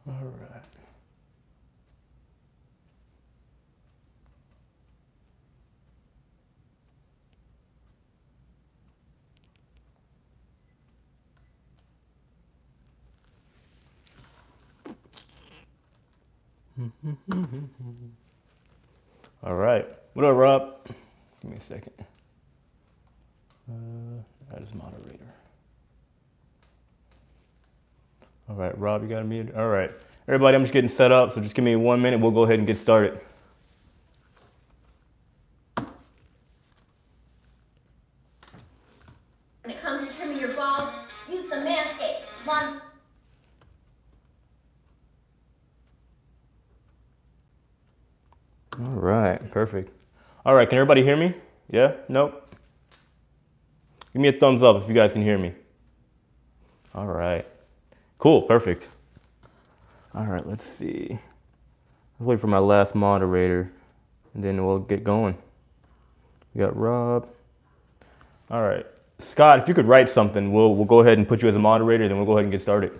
All right. All right. What up, Rob? Give me a second. That is moderator. All right, Rob, you got me. All right. Everybody, I'm just getting set up, so just give me 1 minute. We'll go ahead and get started. When it comes to trimming your balls, use the Manscaped lawn. All right, perfect. All right, can everybody hear me? Yeah? Nope? Give me a thumbs up if you guys can hear me. All right. Cool, perfect. All right, let's see. Let's wait for my last moderator, and then we'll get going. We got Rob. All right. Scott, if you could write something, we'll go ahead and put you as a moderator, then we'll go ahead and get started.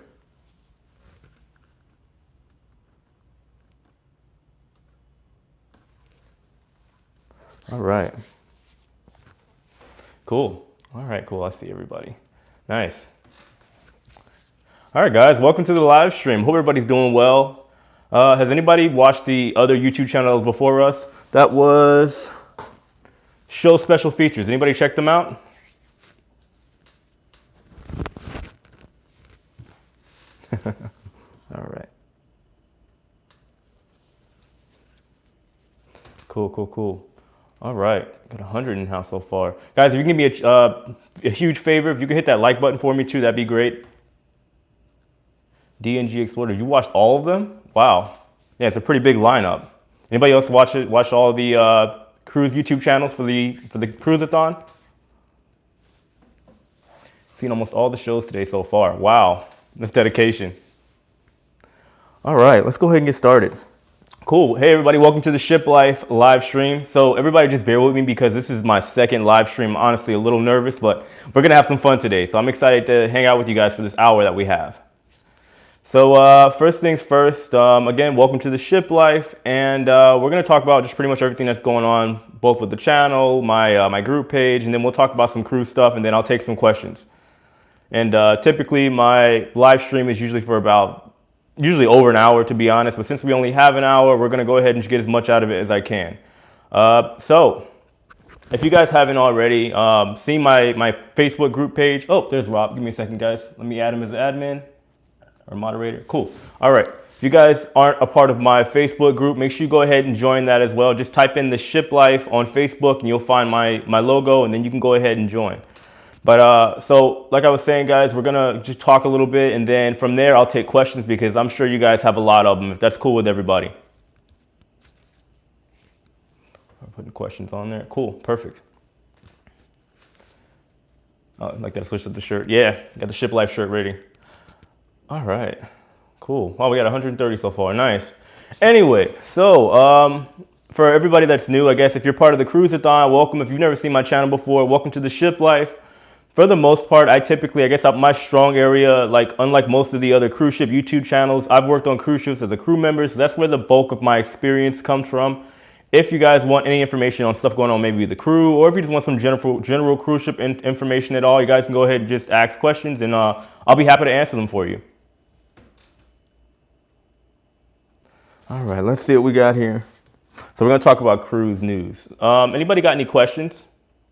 All right. Cool. All right, cool. I see everybody. Nice. All right, guys, welcome to the live stream. Hope everybody's doing well. Has anybody watched the other YouTube channels before us? That was Show Special Features. Anybody check them out? All right. Cool. All right, got 100 in house so far. Guys, if you can give me a huge favor, if you could hit that like button for me too, that'd be great. DNG Explorer, you watched all of them? Wow. Yeah, it's a pretty big lineup. Anybody else watch all the cruise YouTube channels for the Cruise-A-Thon? Seen almost all the shows today so far. Wow, that's dedication. All right, let's go ahead and get started. Cool. Hey, everybody. Welcome to the Shiplife live stream. So everybody just bear with me because this is my second live stream. I'm honestly a little nervous, but we're going to have some fun today. So I'm excited to hang out with you guys for this hour that we have. So first things first, again, welcome to the Shiplife. And we're going to talk about just pretty much everything that's going on, both with the channel, my group page, and then we'll talk about some cruise stuff, and then I'll take some questions. And typically my live stream is usually for usually over an hour, to be honest, but since we only have an hour, we're going to go ahead and just get as much out of it as I can. So if you guys haven't already seen my Facebook group page, oh, there's Rob. Give me a second, guys. Let me add him as an admin or moderator. Cool. All right. If you guys aren't a part of my Facebook group, make sure you go ahead and join that as well. Just type in the Shiplife on Facebook and you'll find my logo, and then you can go ahead and join. But so like I was saying, guys, we're gonna just talk a little bit, and then from there I'll take questions because I'm sure you guys have a lot of them, if that's cool with everybody. I'm putting questions on there. Cool, perfect. Oh, like that, switch up the shirt. Yeah, got the Shiplife shirt ready. All right, cool. Wow, we got 130 so far. Nice. Anyway, so for everybody that's new, I guess if you're part of the Cruise-A-Thon, welcome. If you've never seen my channel before, welcome to the Shiplife. For the most part, I guess my strong area, like unlike most of the other cruise ship YouTube channels, I've worked on cruise ships as a crew member, so that's where the bulk of my experience comes from. If you guys want any information on stuff going on, maybe the crew, or if you just want some general cruise ship information at all, you guys can go ahead and just ask questions, and I'll be happy to answer them for you. All right, let's see what we got here. So we're gonna talk about cruise news. Anybody got any questions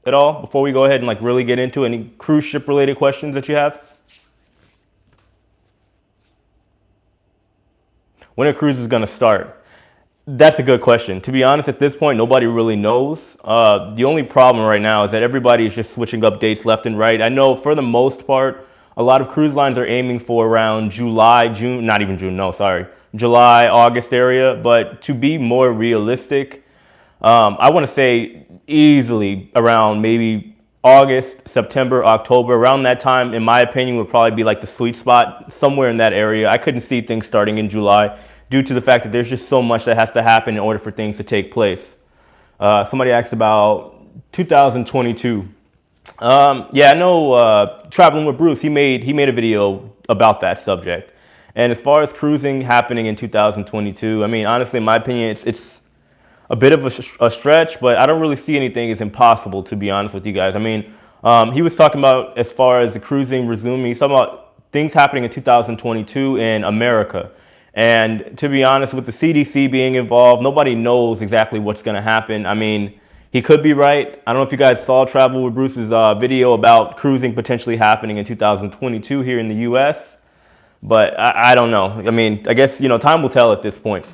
at all before we go ahead and really get into any cruise ship related questions that you have? When are cruises gonna start? That's a good question. To be honest, at this point, nobody really knows. The only problem right now is that everybody is just switching up dates left and right. I know for the most part, a lot of cruise lines are aiming for around July, June, not even June, no, sorry, July, August area. But to be more realistic, I want to say easily around maybe August, September, October. Around that time, in my opinion, would probably be like the sweet spot, somewhere in that area. I couldn't see things starting in July due to the fact that there's just so much that has to happen in order for things to take place. Somebody asked about 2022. Yeah, I know Traveling with Bruce, he made a video about that subject. And as far as cruising happening in 2022, I mean, honestly, in my opinion, it's a bit of a stretch, but I don't really see anything as impossible, to be honest with you guys. I mean, he was talking about, as far as the cruising resuming, he's talking about things happening in 2022 in America. And to be honest, with the CDC being involved, nobody knows exactly what's going to happen. I mean, he could be right. I don't know if you guys saw Travel with Bruce's video about cruising potentially happening in 2022 here in the US, but I don't know. I mean, I guess, time will tell at this point.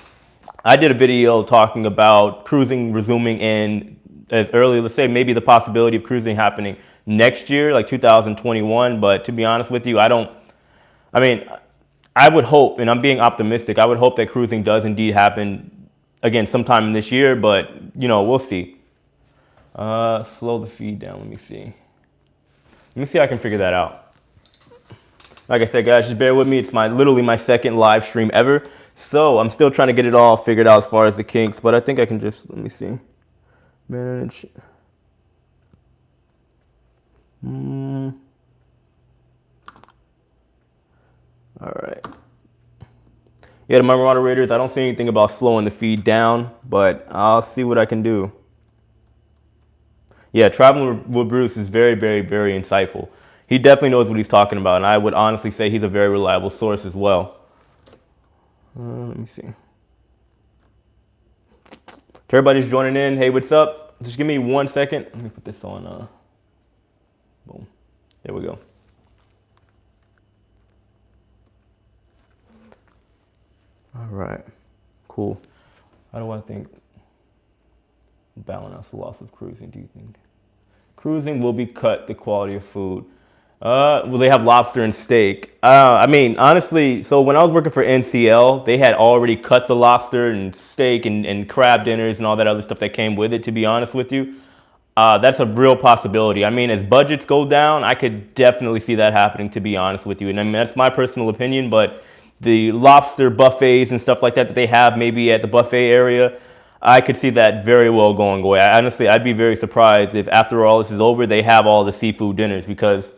I did a video talking about cruising resuming in as early, let's say maybe the possibility of cruising happening next year, like 2021. But to be honest with you, I would hope, and I'm being optimistic, I would hope that cruising does indeed happen again sometime in this year, but we'll see. Slow the feed down. Let me see if I can figure that out. Like I said, guys, just bear with me. It's literally my second live stream ever. So I'm still trying to get it all figured out as far as the kinks, but I think I can just, let me see. Manage. All right. Yeah, to my moderators, I don't see anything about slowing the feed down, but I'll see what I can do. Yeah, Traveling with Bruce is very, very, very insightful. He definitely knows what he's talking about, and I would honestly say he's a very reliable source as well. Let me see. To everybody's joining in, hey, what's up? Just give me 1 second. Let me put this on. Boom. There we go. All right. Cool. How do I think balance the loss of cruising? Do you think cruising will be cut the quality of food? Well, they have lobster and steak. I mean, honestly, so when I was working for NCL, they had already cut the lobster and steak and crab dinners and all that other stuff that came with it, to be honest with you. That's a real possibility. I mean, as budgets go down, I could definitely see that happening, to be honest with you. And I mean, that's my personal opinion, but the lobster buffets and stuff like that they have maybe at the buffet area, I could see that very well going away. Honestly, I'd be very surprised if after all this is over, they have all the seafood dinners, because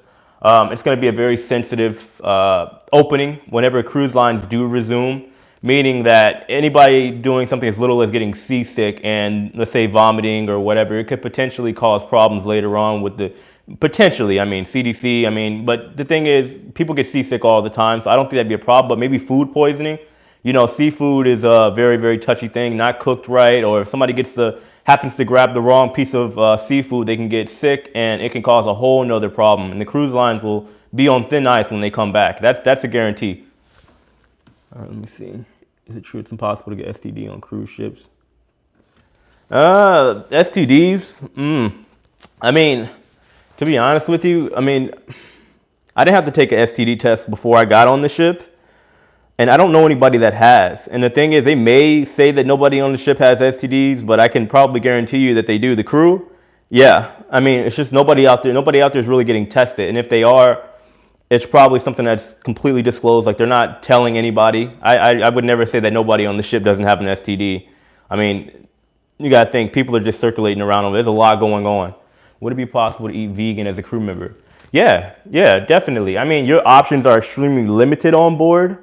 it's going to be a very sensitive opening whenever cruise lines do resume, meaning that anybody doing something as little as getting seasick and, let's say, vomiting or whatever, it could potentially cause problems later on with the, potentially, I mean, CDC, I mean, but the thing is, people get seasick all the time, so I don't think that'd be a problem, but maybe food poisoning. Seafood is a very, very touchy thing, not cooked right, or if somebody happens to grab the wrong piece of seafood, they can get sick and it can cause a whole nother problem. And the cruise lines will be on thin ice when they come back. That's a guarantee. All right, let me see. Is it true it's impossible to get STD on cruise ships? STDs? I mean, to be honest with you, I mean, I didn't have to take an STD test before I got on the ship. And I don't know anybody that has. And the thing is, they may say that nobody on the ship has STDs, but I can probably guarantee you that they do. The crew, yeah. I mean, it's just nobody out there. Nobody out there is really getting tested. And if they are, it's probably something that's completely disclosed. Like, they're not telling anybody. I would never say that nobody on the ship doesn't have an STD. I mean, you got to think, people are just circulating around them. There's a lot going on. Would it be possible to eat vegan as a crew member? Yeah, definitely. I mean, your options are extremely limited on board.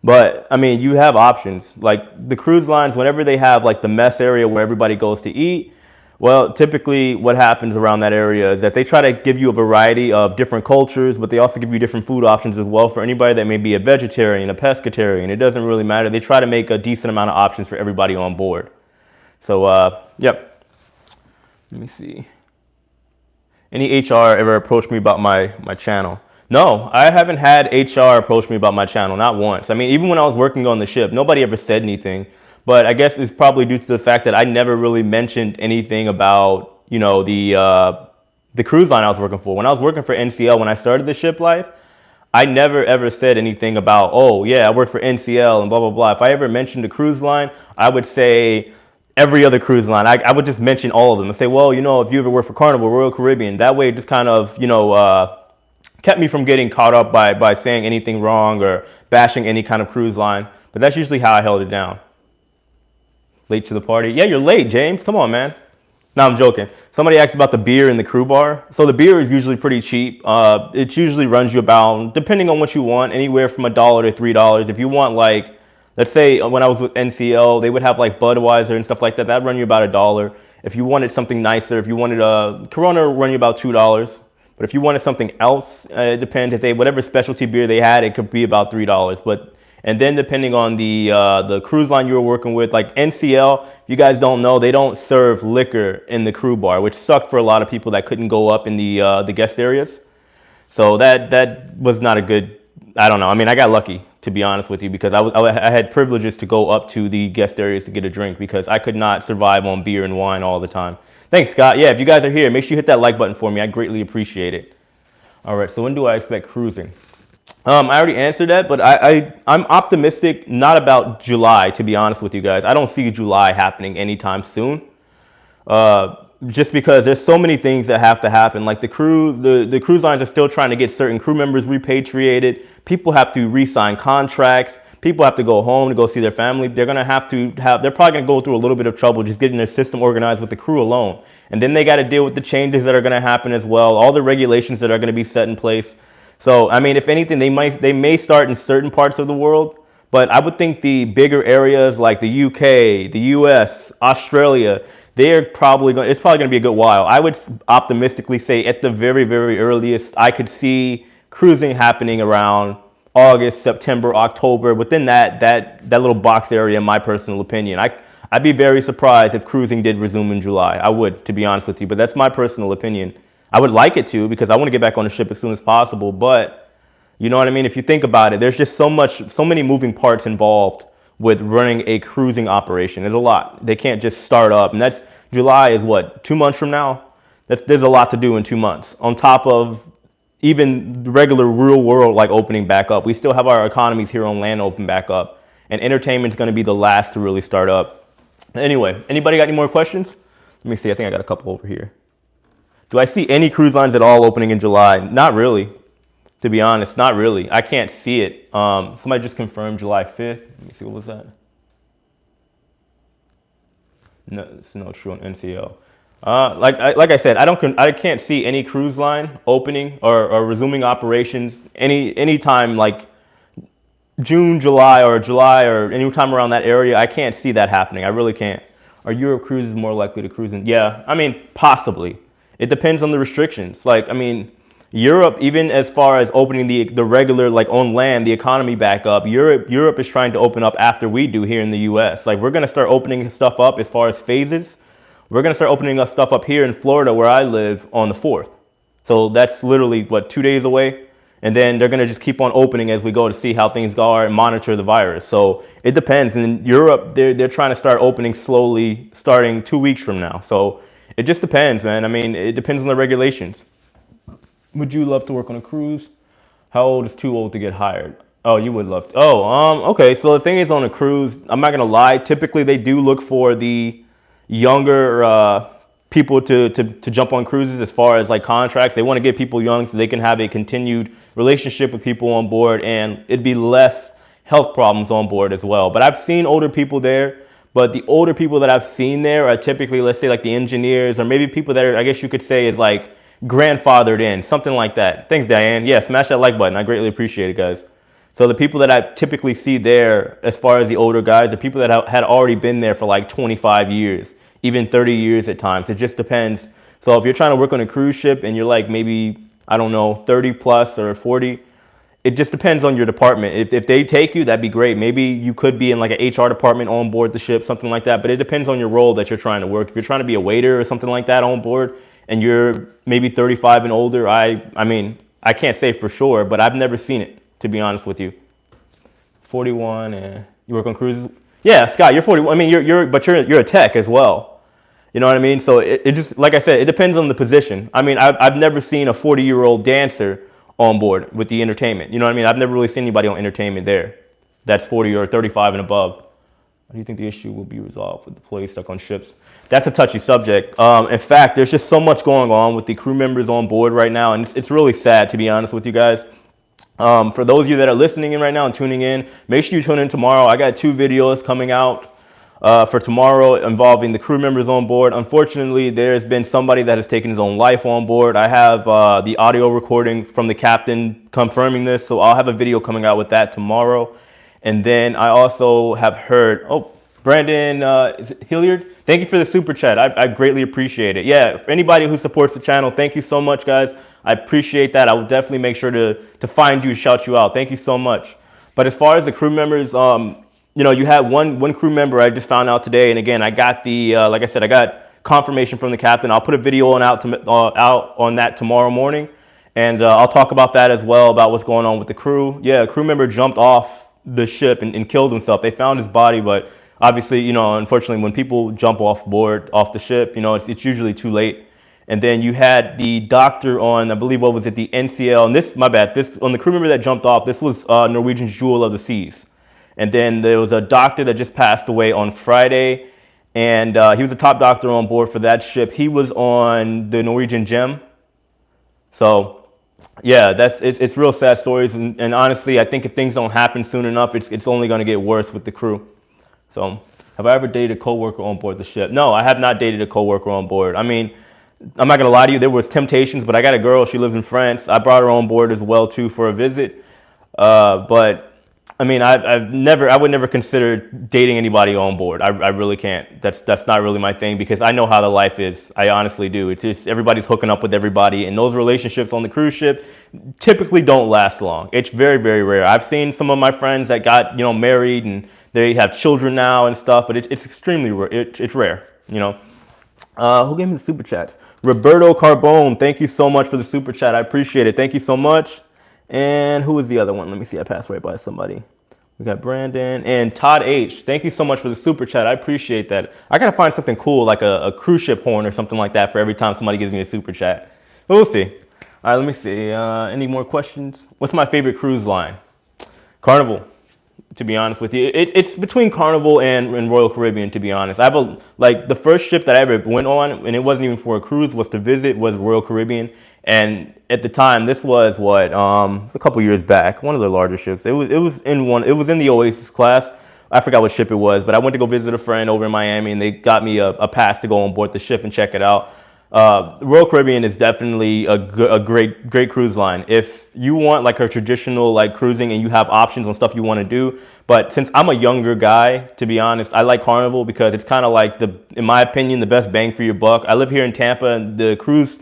But, I mean, you have options. Like, the cruise lines, whenever they have, like, the mess area where everybody goes to eat, well, typically what happens around that area is that they try to give you a variety of different cultures, but they also give you different food options as well for anybody that may be a vegetarian, a pescatarian. It doesn't really matter. They try to make a decent amount of options for everybody on board. So, yep. Let me see. Any HR ever approached me about my channel? No, I haven't had HR approach me about my channel, not once. I mean, even when I was working on the ship, nobody ever said anything. But I guess it's probably due to the fact that I never really mentioned anything about, the cruise line I was working for. When I was working for NCL, when I started the Shiplife, I never ever said anything about, oh yeah, I work for NCL and blah, blah, blah. If I ever mentioned a cruise line, I would say every other cruise line. I would just mention all of them and say, well, if you ever work for Carnival, Royal Caribbean, that way it just kind of, kept me from getting caught up by saying anything wrong or bashing any kind of cruise line. But that's usually how I held it down. Late to the party. Yeah, you're late, James. Come on, man. No, I'm joking. Somebody asked about the beer in the crew bar. So the beer is usually pretty cheap. It usually runs you about, depending on what you want, anywhere from $1 to $3. If you want like, let's say when I was with NCL, they would have like Budweiser and stuff like that. That'd run you about $1. If you wanted something nicer, if you wanted a Corona, would run you about $2. But if you wanted something else, it depends. If they whatever specialty beer they had, it could be about $3. And then depending on the cruise line you were working with, like NCL, if you guys don't know, they don't serve liquor in the crew bar, which sucked for a lot of people that couldn't go up in the guest areas. So that was not a good. I don't know. I mean, I got lucky, to be honest with you, because I had privileges to go up to the guest areas to get a drink because I could not survive on beer and wine all the time. Thanks, Scott. Yeah, if you guys are here, make sure you hit that like button for me. I greatly appreciate it. All right, so when do I expect cruising? I already answered that, but I'm optimistic, not about July, to be honest with you guys. I don't see July happening anytime soon. Just because there's so many things that have to happen. Like the cruise lines are still trying to get certain crew members repatriated. People have to re-sign contracts. People have to go home to go see their family. They're probably gonna go through a little bit of trouble just getting their system organized with the crew alone. And then they got to deal with the changes that are gonna happen as well, all the regulations that are gonna be set in place. So, I mean, if anything, they may start in certain parts of the world, but I would think the bigger areas like the UK, the US, Australia, it's probably going to be a good while. I would optimistically say at the very, very earliest, I could see cruising happening around August, September, October, within that little box area, in my personal opinion. I'd be very surprised if cruising did resume in July. I would, to be honest with you, but that's my personal opinion. I would like it to because I want to get back on the ship as soon as possible, but you know what I mean? If you think about it, there's just so many moving parts involved with running a cruising operation. There's a lot. They can't just start up, and that's July is what, 2 months from now? There's a lot to do in 2 months. On top of even the regular real world like opening back up, we still have our economies here on land open back up, and entertainment's going to be the last to really start up. Anyway, anybody got any more questions? Let me see. I think I got a couple over here. Do I see any cruise lines at all opening in July? Not really, to be honest. Not really. I can't see it. Somebody just confirmed July 5th. Let me see. What was that? No, it's no true on NCL. Like I said, I can't see any cruise line opening or resuming operations any time like June, July or any time around that area. I can't see that happening. I really can't. Are Europe cruises more likely to cruise in? Yeah, I mean, possibly. It depends on the restrictions. Like, I mean, Europe, even as far as opening the regular, like on land, the economy back up, Europe is trying to open up after we do here in the US. Like, we're going to start opening stuff up as far as phases. We're going to start opening up stuff up here in Florida where I live on the 4th. So that's literally, 2 days away? And then they're going to just keep on opening as we go to see how things are and monitor the virus. So it depends. And in Europe, they're trying to start opening slowly starting 2 weeks from now. So it just depends, man. I mean, it depends on the regulations. Would you love to work on a cruise? How old is too old to get hired? Oh, you would love to. Okay. So the thing is, on a cruise, I'm not gonna lie. Typically, they do look for the younger people to jump on cruises as far as like contracts. They want to get people young so they can have a continued relationship with people on board, and it'd be less health problems on board as well. But I've seen older people there. But the older people that I've seen there are typically, let's say, like the engineers, or maybe people that are, I guess you could say, is like grandfathered in, something like that. Thanks, Diane. Yeah, smash that like button. I greatly appreciate it, guys. So the people that I typically see there, as far as the older guys, are people that had already been there for like 25 years, even 30 years at times. It just depends. So if you're trying to work on a cruise ship and you're like maybe, I don't know, 30 plus or 40, it just depends on your department. If they take you, that'd be great. Maybe you could be in like an HR department on board the ship, something like that. But it depends on your role that you're trying to work. If you're trying to be a waiter or something like that on board, and you're maybe 35 and older, I mean, I can't say for sure, but I've never seen it, to be honest with you. 41, and you work on cruises? Yeah, Scott, you're 41. I mean, you're a tech as well. You know what I mean? So it just, like I said, it depends on the position. I mean, I've never seen a 40-year-old dancer on board with the entertainment. You know what I mean? I've never really seen anybody on entertainment there that's 40 or 35 and above. How do you think the issue will be resolved with employees stuck on ships? That's a touchy subject. In fact, there's just so much going on with the crew members on board right now, and it's really sad, to be honest with you guys. For those of you that are listening in right now and tuning in, make sure you tune in tomorrow. I got 2 videos coming out. for tomorrow involving the crew members on board. Unfortunately, there's been somebody that has taken his own life on board. I have the audio recording from the captain confirming this, so I'll have a video coming out with that tomorrow. And then I also have heard, oh, Brandon, is it Hilliard? Thank you for the super chat. I greatly appreciate it. Yeah, for anybody who supports the channel, thank you so much, guys. I appreciate that. I will definitely make sure to find you, shout you out. Thank you so much. But as far as the crew members, you know, you had one crew member I just found out today. And again, I got the, like I said, I got confirmation from the captain. I'll put a video out on that tomorrow morning. And I'll talk about that as well, about what's going on with the crew. Yeah, a crew member jumped off the ship and killed himself. They found his body, but obviously, you know, unfortunately, when people jump off the ship, you know, it's usually too late. And then you had the doctor on, I believe, what was it, the NCL, and this, my bad, this, on the crew member that jumped off, this was Norwegian's Jewel of the Seas. And then there was a doctor that just passed away on Friday, and he was the top doctor on board for that ship. He was on the Norwegian Gem. So, yeah, it's real sad stories, and honestly, I think if things don't happen soon enough, it's only going to get worse with the crew. So, have I ever dated a coworker on board the ship? No, I have not dated a coworker on board. I mean, I'm not gonna lie to you, there was temptations, but I got a girl, she lives in France. I brought her on board as well too for a visit. But I mean, I would never consider dating anybody on board. I really can't. That's not really my thing, because I know how the life is. I honestly do. It's just everybody's hooking up with everybody, and those relationships on the cruise ship typically don't last long. It's very, very rare. I've seen some of my friends that got, you know, married and they have children now and stuff, but it's extremely rare. It's rare, you know. Who gave me the super chats? Roberto Carbone, thank you so much for the super chat. I appreciate it. Thank you so much. And who was the other one? Let me see. I passed right by somebody. We got Brandon and Todd H. Thank you so much for the super chat. I appreciate that. I gotta find something cool, like a cruise ship horn or something like that, for every time somebody gives me a super chat. But we'll see. All right, let me see. Any more questions? What's my favorite cruise line? Carnival. To be honest with you, it's between Carnival and Royal Caribbean, to be honest. I have like the first ship that I ever went on, and it wasn't even for a cruise, was to visit, was Royal Caribbean. And at the time, this was what, it's a couple years back, one of the larger ships. It was in the Oasis class. I forgot what ship it was, but I went to go visit a friend over in Miami, and they got me a pass to go on board the ship and check it out. Royal Caribbean is definitely a great cruise line. If you want like a traditional like cruising and you have options on stuff you want to do, but since I'm a younger guy, to be honest, I like Carnival because it's kind of like in my opinion, the best bang for your buck. I live here in Tampa, and the cruise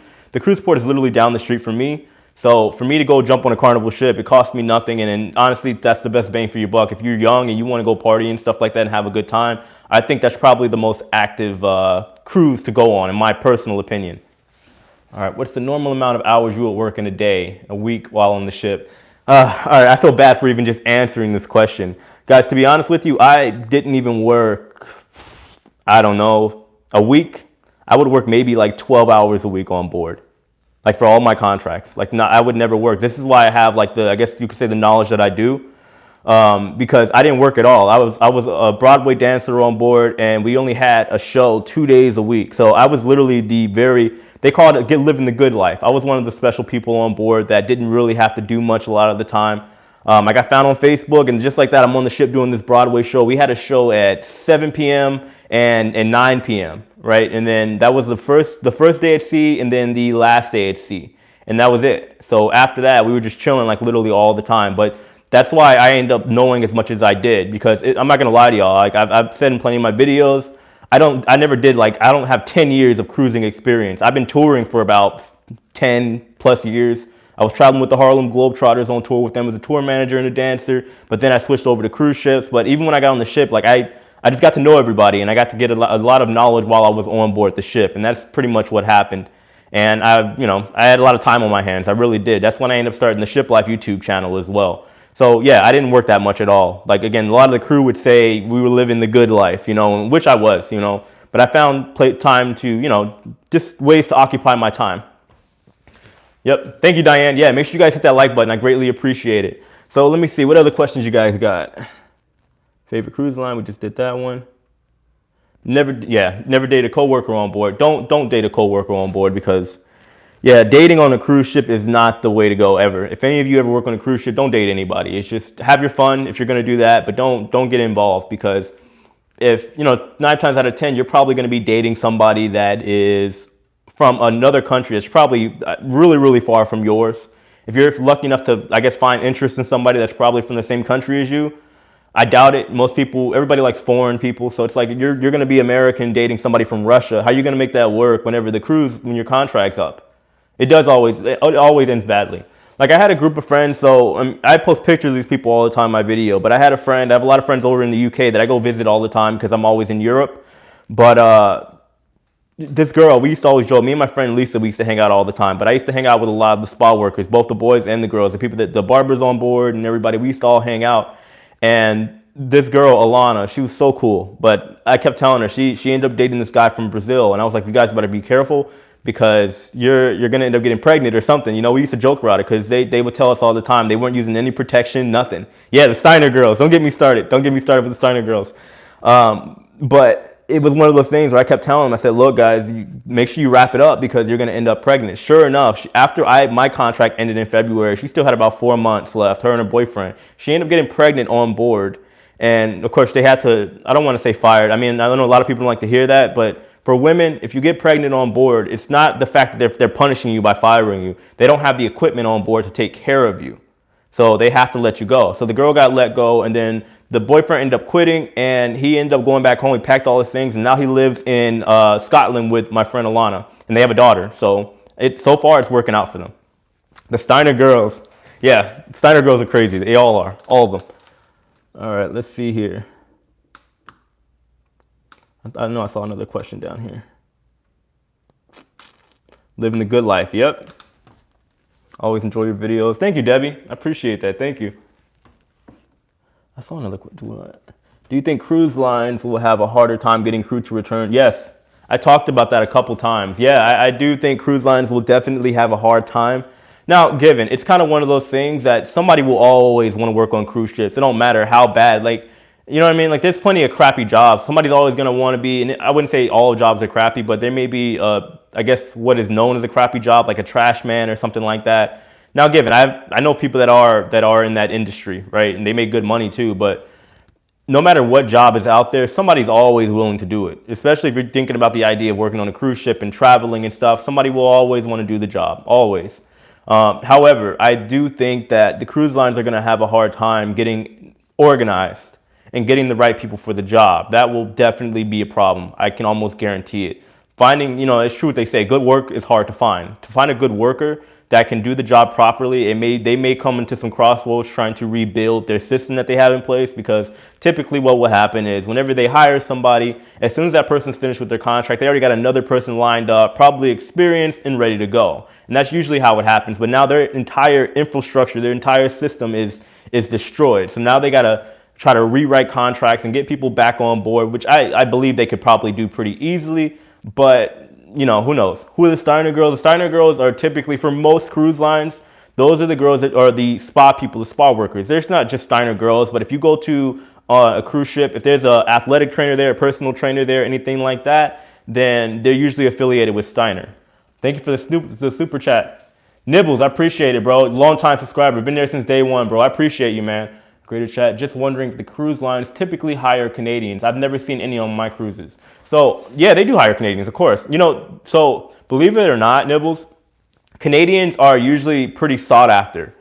port is literally down the street from me. So for me to go jump on a Carnival ship, it costs me nothing. And honestly, that's the best bang for your buck. If you're young and you want to go party and stuff like that and have a good time, I think that's probably the most active cruise to go on, in my personal opinion. All right, what's the normal amount of hours you would work in a week while on the ship? All right, I feel bad for even just answering this question. Guys, to be honest with you, I didn't even work, I don't know, a week. I would work maybe like 12 hours a week on board. Like for all my contracts, like I would never work. This is why I have like I guess you could say the knowledge that I do, because I didn't work at all. I was a Broadway dancer on board, and we only had a show 2 days a week. So I was literally they call it living the good life. I was one of the special people on board that didn't really have to do much a lot of the time. I got found on Facebook, and just like that, I'm on the ship doing this Broadway show. We had a show at 7 p.m. and 9 p.m. right? And then that was the first day at sea, and then the last day at sea, and that was it. So after that, we were just chilling like literally all the time. But that's why I ended up knowing as much as I did, because I'm not gonna lie to y'all. Like I've said in plenty of my videos, I don't have 10 years of cruising experience. I've been touring for about 10 plus years. I was traveling with the Harlem Globetrotters on tour with them as a tour manager and a dancer, but then I switched over to cruise ships. But even when I got on the ship, like I just got to know everybody, and I got to get a lot of knowledge while I was on board the ship, and that's pretty much what happened. And I had a lot of time on my hands. I really did. That's when I ended up starting the Shiplife YouTube channel as well. So yeah, I didn't work that much at all. Like again, a lot of the crew would say we were living the good life, which I was, but I found time to, just ways to occupy my time. Yep. Thank you, Diane. Yeah, make sure you guys hit that like button. I greatly appreciate it. So let me see. What other questions you guys got? Favorite cruise line? We just did that one. Never date a coworker on board. Don't date a coworker on board, because dating on a cruise ship is not the way to go ever. If any of you ever work on a cruise ship, don't date anybody. It's just have your fun if you're going to do that, but don't get involved, because if, 9 times out of 10, you're probably going to be dating somebody that is from another country that's probably really, really far from yours. If you're lucky enough to, I guess, find interest in somebody that's probably from the same country as you, I doubt it. Most people, everybody likes foreign people. So it's like you're going to be American dating somebody from Russia. How are you going to make that work when your contract's up? It always ends badly. Like I had a group of friends, so I post pictures of these people all the time in my video, but I have a lot of friends over in the UK that I go visit all the time because I'm always in Europe. But this girl, we used to always joke, me and my friend Lisa, we used to hang out all the time, but I used to hang out with a lot of the spa workers, both the boys and the girls, the people that the barbers on board and everybody, we used to all hang out. And this girl, Alana, she was so cool, but I kept telling her, she ended up dating this guy from Brazil. And I was like, you guys better be careful because you're going to end up getting pregnant or something. We used to joke about it because they would tell us all the time they weren't using any protection, nothing. Yeah, the Steiner girls. Don't get me started. Don't get me started with the Steiner girls. But it was one of those things where I kept telling them, I said, look, guys, make sure you wrap it up because you're going to end up pregnant. Sure enough, after my contract ended in February, she still had about 4 months left, her and her boyfriend. She ended up getting pregnant on board. And of course, they had to, I don't want to say fired. I mean, I don't know, a lot of people don't like to hear that, but for women, if you get pregnant on board, it's not the fact that they're punishing you by firing you. They don't have the equipment on board to take care of you. So they have to let you go. So the girl got let go, and then the boyfriend ended up quitting, and he ended up going back home. He packed all his things, and now he lives in Scotland with my friend Alana, and they have a daughter. So so far, it's working out for them. The Steiner girls, yeah, Steiner girls are crazy. They all are, all of them. All right, let's see here. I know I saw another question down here. Living the good life, yep. Always enjoy your videos. Thank you, Debbie. I appreciate that. Thank you. I saw another question. Do you think cruise lines will have a harder time getting crew to return? Yes, I talked about that a couple times. Yeah, I do think cruise lines will definitely have a hard time. Now, given, it's kind of one of those things that somebody will always want to work on cruise ships. It don't matter how bad. Like, you know what I mean? Like, there's plenty of crappy jobs. Somebody's always going to want to be, and I wouldn't say all jobs are crappy, but there may be, I guess, what is known as a crappy job, like a trash man or something like that. Now, given, I know people that are in that industry, right? And they make good money too, but no matter what job is out there, somebody's always willing to do it. Especially if you're thinking about the idea of working on a cruise ship and traveling and stuff, somebody will always want to do the job, always. However, I do think that the cruise lines are going to have a hard time getting organized and getting the right people for the job. That will definitely be a problem. I can almost guarantee it. Finding, it's true what they say, good work is hard to find. To find a good worker that can do the job properly, they may come into some crossroads trying to rebuild their system that they have in place, because typically what will happen is whenever they hire somebody, as soon as that person's finished with their contract, they already got another person lined up, probably experienced and ready to go. And that's usually how it happens. But now their entire infrastructure, their entire system is destroyed. So now they got to try to rewrite contracts and get people back on board, which I believe they could probably do pretty easily. But who knows? Who are the Steiner girls? The Steiner girls are typically, for most cruise lines, those are the girls that are the spa people, the spa workers. There's not just Steiner girls, but if you go to a cruise ship, if there's an athletic trainer there, a personal trainer there, anything like that, then they're usually affiliated with Steiner. Thank you for the super chat. Nibbles, I appreciate it, bro. Long time subscriber. Been there since day one, bro. I appreciate you, man. Greater chat. Just wondering if the cruise lines typically hire Canadians. I've never seen any on my cruises. So yeah, they do hire Canadians, of course. So believe it or not, Nibbles, Canadians are usually pretty sought after.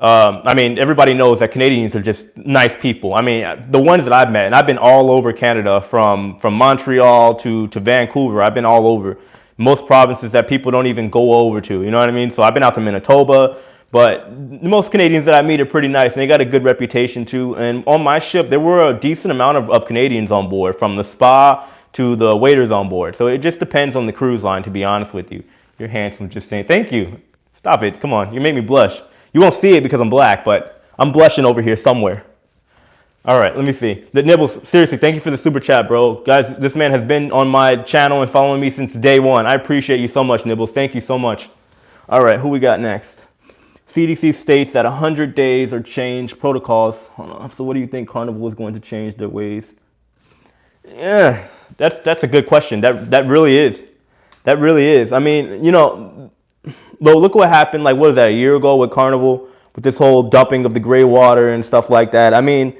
I mean, everybody knows that Canadians are just nice people. I mean, the ones that I've met, and I've been all over Canada, from Montreal to Vancouver. I've been all over. Most provinces that people don't even go over to, you know what I mean? So I've been out to Manitoba, but most Canadians that I meet are pretty nice, and they got a good reputation too. And on my ship, there were a decent amount of Canadians on board, from the spa to the waiters on board. So it just depends on the cruise line, to be honest with you. You're handsome, just saying. Thank you. Stop it. Come on. You make me blush. You won't see it because I'm black, but I'm blushing over here somewhere. All right, let me see. The Nibbles, seriously, thank you for the super chat, bro. Guys, this man has been on my channel and following me since day one. I appreciate you so much, Nibbles. Thank you so much. All right, who we got next? CDC states that 100 days or change protocols. Hold on. So what do you think Carnival is going to change their ways? Yeah, that's a good question. That really is. That really is. I mean, look what happened, like, what was that, a year ago with Carnival, with this whole dumping of the gray water and stuff like that. I mean,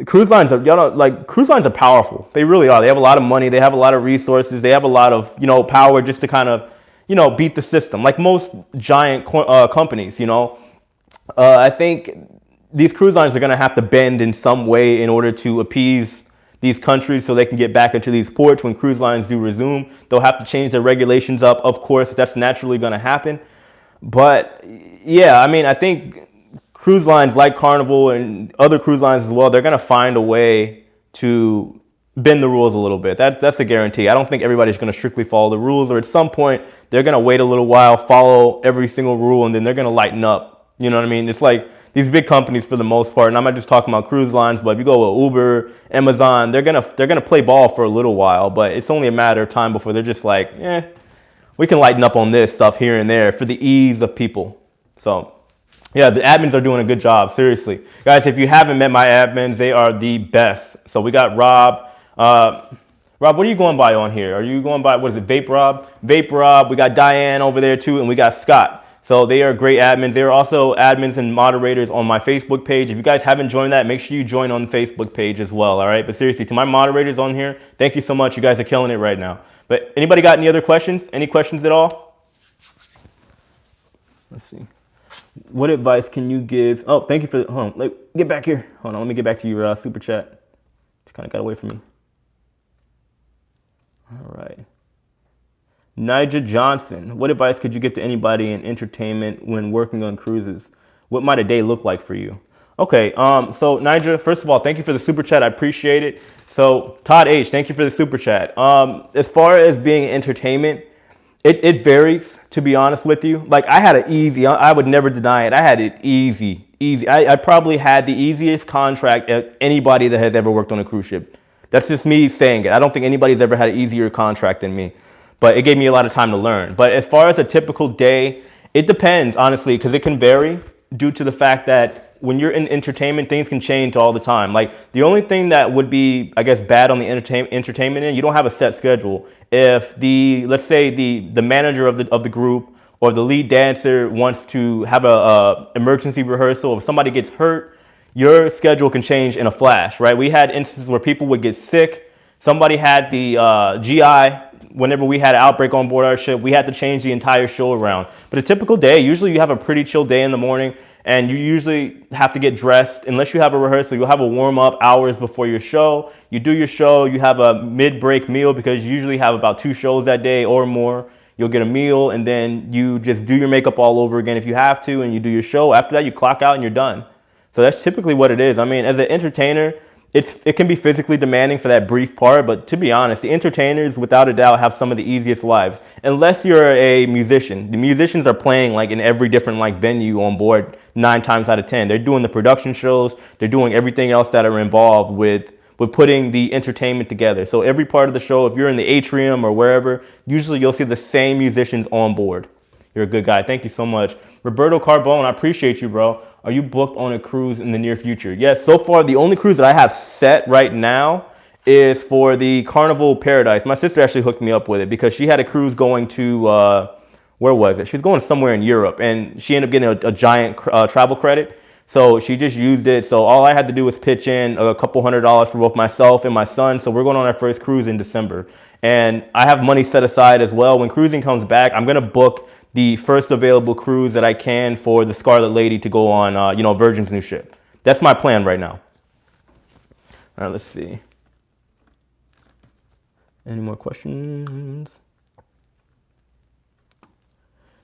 cruise lines are, y'all know, like cruise lines are powerful. They really are. They have a lot of money. They have a lot of resources. They have a lot of, power just to kind of, beat the system. Like most giant companies, I think these cruise lines are going to have to bend in some way in order to appease these countries so they can get back into these ports when cruise lines do resume. They'll have to change their regulations up. Of course, that's naturally going to happen. But yeah, I mean, I think cruise lines like Carnival and other cruise lines as well, they're going to find a way to bend the rules a little bit. That's a guarantee. I don't think everybody's going to strictly follow the rules, or at some point they're going to wait a little while, follow every single rule, and then they're going to lighten up. You know what I mean? It's like these big companies for the most part, and I'm not just talking about cruise lines, but if you go with Uber, Amazon, they're gonna play ball for a little while, but it's only a matter of time before they're just like, we can lighten up on this stuff here and there for the ease of people. So yeah, the admins are doing a good job, seriously. Guys, if you haven't met my admins, they are the best. So we got Rob. Rob, what are you going by on here? Are you going by, what is it, Vape Rob? Vape Rob, we got Diane over there too, and we got Scott. So they are great admins. They are also admins and moderators on my Facebook page. If you guys haven't joined that, make sure you join on the Facebook page as well, all right? But seriously, to my moderators on here, thank you so much. You guys are killing it right now. But anybody got any other questions? Any questions at all? Let's see. What advice can you give? Oh, thank you for, hold on, get back here. Hold on, let me get back to your super chat. Just kind of got away from me. All right. Nigel Johnson, what advice could you give to anybody in entertainment when working on cruises? What might a day look like for you? Okay, so Nigel, first of all, thank you for the super chat. I appreciate it. So Todd H, thank you for the super chat. As far as being in entertainment, it varies, to be honest with you. Like I had it easy. I would never deny it. I had it easy. I probably had the easiest contract of anybody that has ever worked on a cruise ship. That's just me saying it. I don't think anybody's ever had an easier contract than me. But it gave me a lot of time to learn. But as far as a typical day, it depends, honestly, because it can vary due to the fact that when you're in entertainment, things can change all the time. Like the only thing that would be, I guess, bad on the entertainment end, you don't have a set schedule. If let's say the manager of the group or the lead dancer wants to have a emergency rehearsal, if somebody gets hurt, your schedule can change in a flash, right? We had instances where people would get sick. Somebody had the GI. Whenever we had an outbreak on board our ship, we had to change the entire show around. But a typical day, usually you have a pretty chill day in the morning, and you usually have to get dressed. Unless you have a rehearsal, you'll have a warm-up hours before your show. You do your show, you have a mid-break meal because you usually have about 2 shows that day or more. You'll get a meal, and then you just do your makeup all over again if you have to, and you do your show. After that, you clock out and you're done. So that's typically what it is. I mean, as an entertainer, it can be physically demanding for that brief part, but to be honest, the entertainers, without a doubt, have some of the easiest lives. Unless you're a musician. The musicians are playing like in every different like venue on board 9 times out of 10. They're doing the production shows. They're doing everything else that are involved with putting the entertainment together. So every part of the show, if you're in the atrium or wherever, usually you'll see the same musicians on board. You're a good guy. Thank you so much. Roberto Carbone, I appreciate you, bro. Are you booked on a cruise in the near future? Yes, so far the only cruise that I have set right now is for the Carnival Paradise. My sister actually hooked me up with it because she had a cruise going to, where was it? She was going somewhere in Europe, and she ended up getting a giant travel credit. So she just used it. So all I had to do was pitch in a couple $100 for both myself and my son. So we're going on our first cruise in December. And I have money set aside as well. When cruising comes back, I'm going to book the first available cruise that I can for the Scarlet Lady to go on, Virgin's new ship. That's my plan right now. All right, let's see. Any more questions?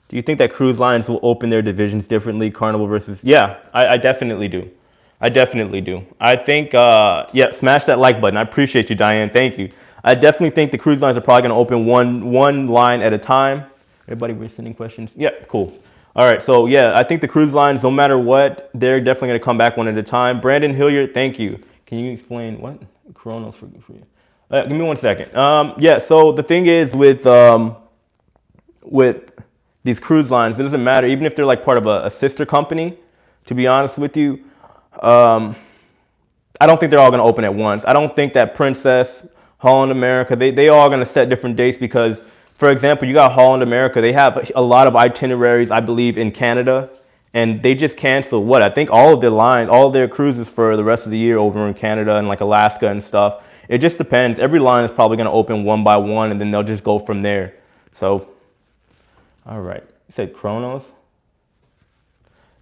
Do you think that cruise lines will open their divisions differently, Carnival versus? Yeah, I definitely do. I definitely do. I think, smash that like button. I appreciate you, Diane. Thank you. I definitely think the cruise lines are probably going to open one line at a time. Everybody, we're sending questions. Yeah, cool. All right, so yeah, I think the cruise lines, no matter what, they're definitely going to come back one at a time. Brandon Hilliard, thank you. Can you explain what? Chronos for you. Give me 1 second. So the thing is with these cruise lines, it doesn't matter, even if they're like part of a sister company, to be honest with you, I don't think they're all going to open at once. I don't think that Princess, Holland America, they all going to set different dates because, for example, you got Holland America. They have a lot of itineraries, I believe, in Canada and they just canceled what I think all of their lines, all of their cruises for the rest of the year over in Canada and like Alaska and stuff. It just depends. Every line is probably going to open one by one, and then they'll just go from there. So, all right. You said Kronos?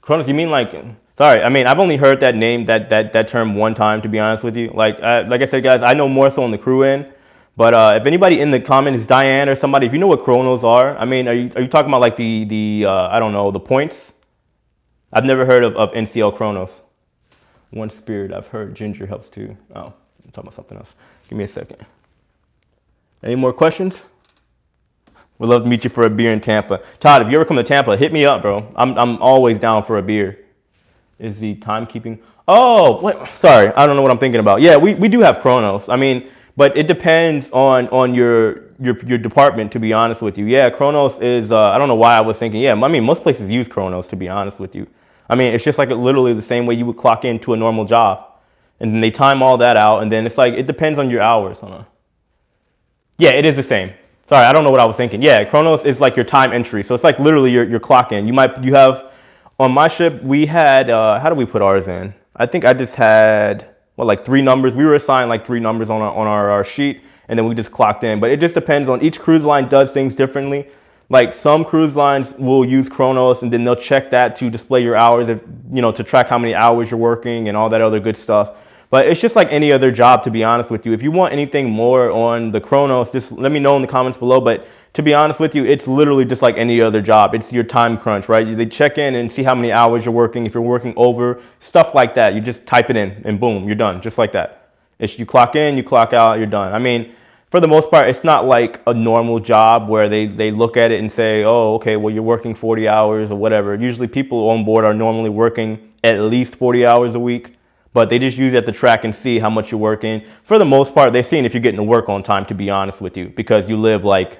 Kronos, you mean like, sorry, I mean, I've only heard that name, that term one time, to be honest with you. Like I said, guys, I know more so on the crew end. But if anybody in the comments, Diane or somebody, if you know what Kronos are, I mean, are you talking about like the I don't know, the points? I've never heard of NCL Kronos. One Spirit, I've heard Ginger helps too. Oh, I'm talking about something else. Give me a second. Any more questions? We'd love to meet you for a beer in Tampa. Todd, if you ever come to Tampa, hit me up, bro. I'm always down for a beer. Is the timekeeping? Oh, what? Sorry, I don't know what I'm thinking about. Yeah, we do have Kronos. I mean, but it depends on your department, to be honest with you. Yeah, Kronos is, I don't know why I was thinking, yeah, I mean, most places use Kronos, to be honest with you. I mean, it's just like literally the same way you would clock into a normal job. And then they time all that out, and then it's like, it depends on your hours. Hold on. Yeah, it is the same. Sorry, I don't know what I was thinking. Yeah, Kronos is like your time entry. So it's like literally your clock in. You have, on my ship, we had, how do we put ours in? I think I just had, what, like 3 numbers. We were assigned like 3 numbers on our sheet, and then we just clocked in. But it just depends on, each cruise line does things differently. Like some cruise lines will use Kronos, and then they'll check that to display your hours, if, to track how many hours you're working and all that other good stuff. But it's just like any other job, to be honest with you. If you want anything more on the Kronos, just let me know in the comments below. But to be honest with you, it's literally just like any other job. It's your time crunch, right? They check in and see how many hours you're working. If you're working over, stuff like that. You just type it in and boom, you're done, just like that. It's you clock in, you clock out, you're done. I mean, for the most part, it's not like a normal job where they look at it and say, oh, okay, well, you're working 40 hours or whatever. Usually people on board are normally working at least 40 hours a week. But they just use it at the track and see how much you're working. For the most part, they're seeing if you're getting to work on time, to be honest with you, because you live like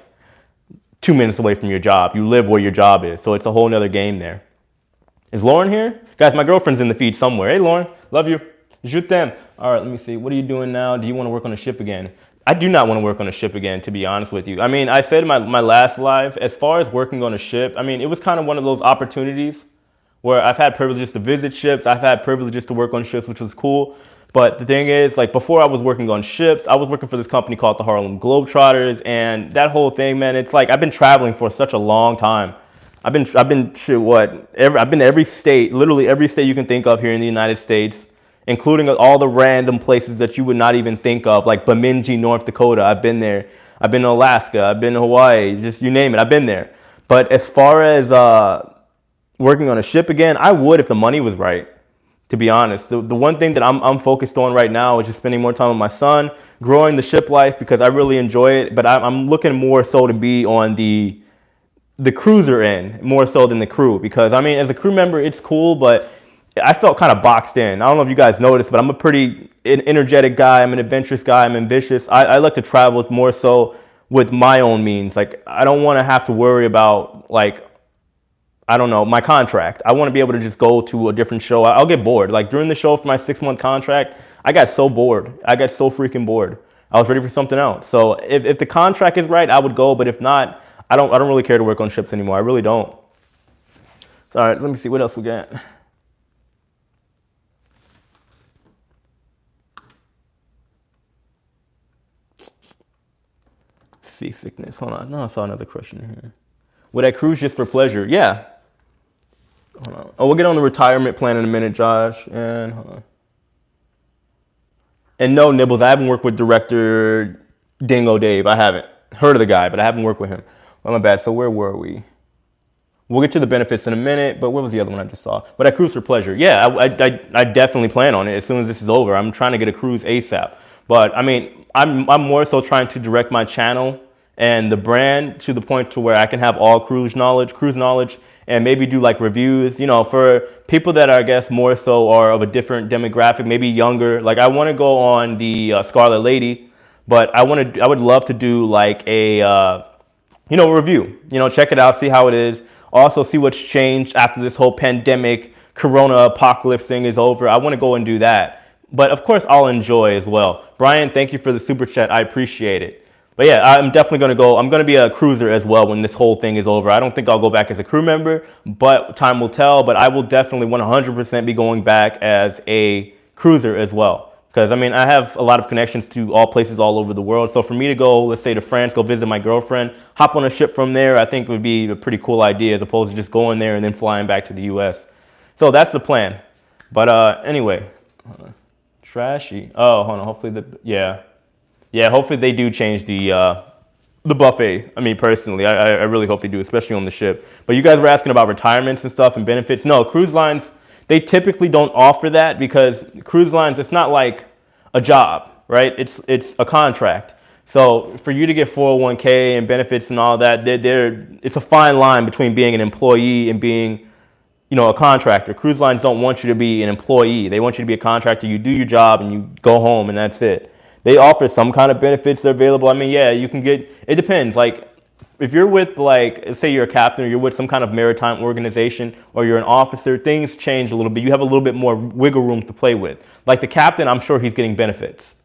2 minutes away from your job. You live where your job is. So it's a whole nother game there. Is Lauren here? Guys, my girlfriend's in the feed somewhere. Hey, Lauren, love you. Je t'aime. All right, let me see. What are you doing now? Do you want to work on a ship again? I do not want to work on a ship again, to be honest with you. I mean, I said in my last live, as far as working on a ship, I mean, it was kind of one of those opportunities where I've had privileges to visit ships. I've had privileges to work on ships, which was cool. But the thing is, like before I was working on ships, I was working for this company called the Harlem Globetrotters, and that whole thing, man, it's like I've been traveling for such a long time. I've been to what? I've been to every state, literally every state you can think of here in the United States, including all the random places that you would not even think of, like Bemidji, North Dakota. I've been there. I've been to Alaska. I've been to Hawaii. Just you name it. I've been there. But as far as working on a ship again, I would if the money was right, to be honest. The one thing that I'm focused on right now is just spending more time with my son, growing the ship life because I really enjoy it. But I'm looking more so to be on the cruiser end more so than the crew, because I mean, as a crew member, it's cool, but I felt kind of boxed in. I don't know if you guys noticed, but I'm a pretty energetic guy. I'm an adventurous guy. I'm ambitious. I like to travel more so with my own means. Like, I don't want to have to worry about, like, I don't know, my contract. I want to be able to just go to a different show. I'll get bored. Like during the show for my 6-month contract, I got so bored. I got so freaking bored. I was ready for something else. So if the contract is right, I would go. But if not, I don't really care to work on ships anymore. I really don't. All right, let me see what else we got. Seasickness. Hold on. No, I saw another question here. Would I cruise just for pleasure? Yeah. Hold on. Oh, we'll get on the retirement plan in a minute, Josh. And hold on. And no, Nibbles, I haven't worked with director Dingo Dave. I haven't heard of the guy, but I haven't worked with him. Well, my bad. So where were we? We'll get to the benefits in a minute, but what was the other one I just saw? But I cruise for pleasure. Yeah, I definitely plan on it as soon as this is over. I'm trying to get a cruise ASAP. But I mean, I'm more so trying to direct my channel and the brand to the point to where I can have all cruise knowledge, and maybe do like reviews, you know, for people that are, I guess, more so are of a different demographic, maybe younger. Like I want to go on the Scarlet Lady, but I would love to do like a, you know, review, you know, check it out, see how it is. Also see what's changed after this whole pandemic, Corona apocalypse thing is over. I want to go and do that. But of course, I'll enjoy as well. Brian, thank you for the super chat. I appreciate it. But yeah, I'm definitely going to go. I'm going to be a cruiser as well when this whole thing is over. I don't think I'll go back as a crew member, but time will tell. But I will definitely 100% be going back as a cruiser as well. Because I mean, I have a lot of connections to all places all over the world. So for me to go, let's say to France, go visit my girlfriend, hop on a ship from there, I think would be a pretty cool idea as opposed to just going there and then flying back to the US. So that's the plan. But anyway, trashy. Oh, hold on. Hopefully yeah, hopefully they do change the buffet. I mean, personally, I really hope they do, especially on the ship. But you guys were asking about retirements and stuff and benefits. No, cruise lines, they typically don't offer that because cruise lines, it's not like a job, right? It's a contract. So for you to get 401k and benefits and all that, it's a fine line between being an employee and being, you know, a contractor. Cruise lines don't want you to be an employee. They want you to be a contractor. You do your job and you go home and that's it. They offer some kind of benefits that are available. I mean, yeah, you can get, it depends. Like if you're with like, say you're a captain or you're with some kind of maritime organization or you're an officer, things change a little bit. You have a little bit more wiggle room to play with. Like the captain, I'm sure he's getting benefits,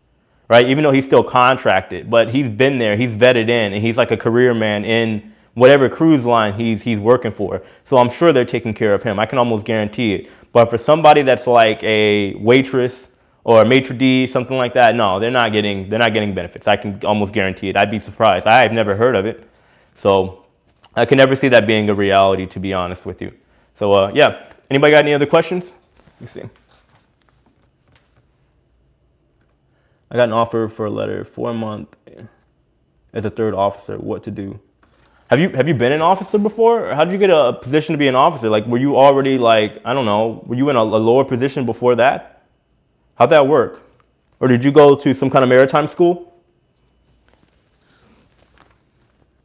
right? Even though he's still contracted, but he's been there, he's vetted in, and he's like a career man in whatever cruise line he's working for. So I'm sure they're taking care of him. I can almost guarantee it. But for somebody that's like a waitress or a maitre d', something like that, no, they're not getting benefits. I can almost guarantee it. I'd be surprised. I've never heard of it. So I can never see that being a reality, to be honest with you. So yeah, anybody got any other questions? Let me see. I got an offer for a letter, 4-month as a third officer. What to do? Have you been an officer before? Or how did you get a position to be an officer? Like, were you already like, I don't know, were you in a lower position before that? How'd that work? Or did you go to some kind of maritime school?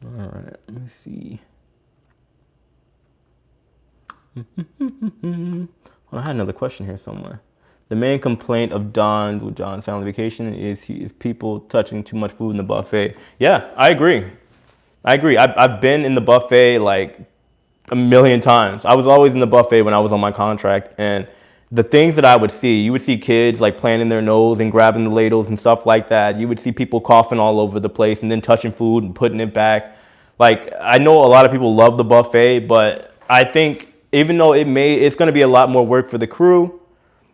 All right, let me see. Well, I had another question here somewhere. The main complaint of John's family vacation is people touching too much food in the buffet. Yeah, I agree. I've been in the buffet like a million times. I was always in the buffet when I was on my contract, and the things that I would see, you would see kids like planting their nose and grabbing the ladles and stuff like that. You would see people coughing all over the place and then touching food and putting it back. Like, I know a lot of people love the buffet, but I think even though it's going to be a lot more work for the crew,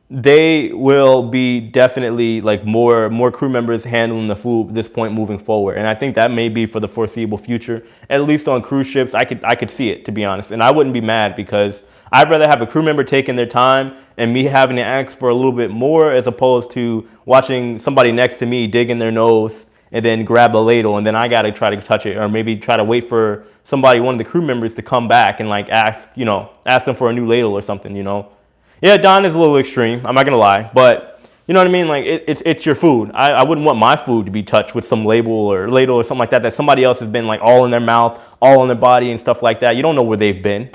they will be definitely like more crew members handling the food at this point moving forward. And I think that may be for the foreseeable future, at least on cruise ships. I could see it, to be honest. And I wouldn't be mad because I'd rather have a crew member taking their time and me having to ask for a little bit more as opposed to watching somebody next to me dig in their nose and then grab a ladle and then I got to try to touch it, or maybe try to wait for one of the crew members to come back and like ask them for a new ladle or something, you know. Yeah, Don is a little extreme. I'm not gonna lie, but you know what I mean. Like it's your food. I wouldn't want my food to be touched with some ladle or something like that somebody else has been like all in their mouth, all in their body and stuff like that. You don't know where they've been.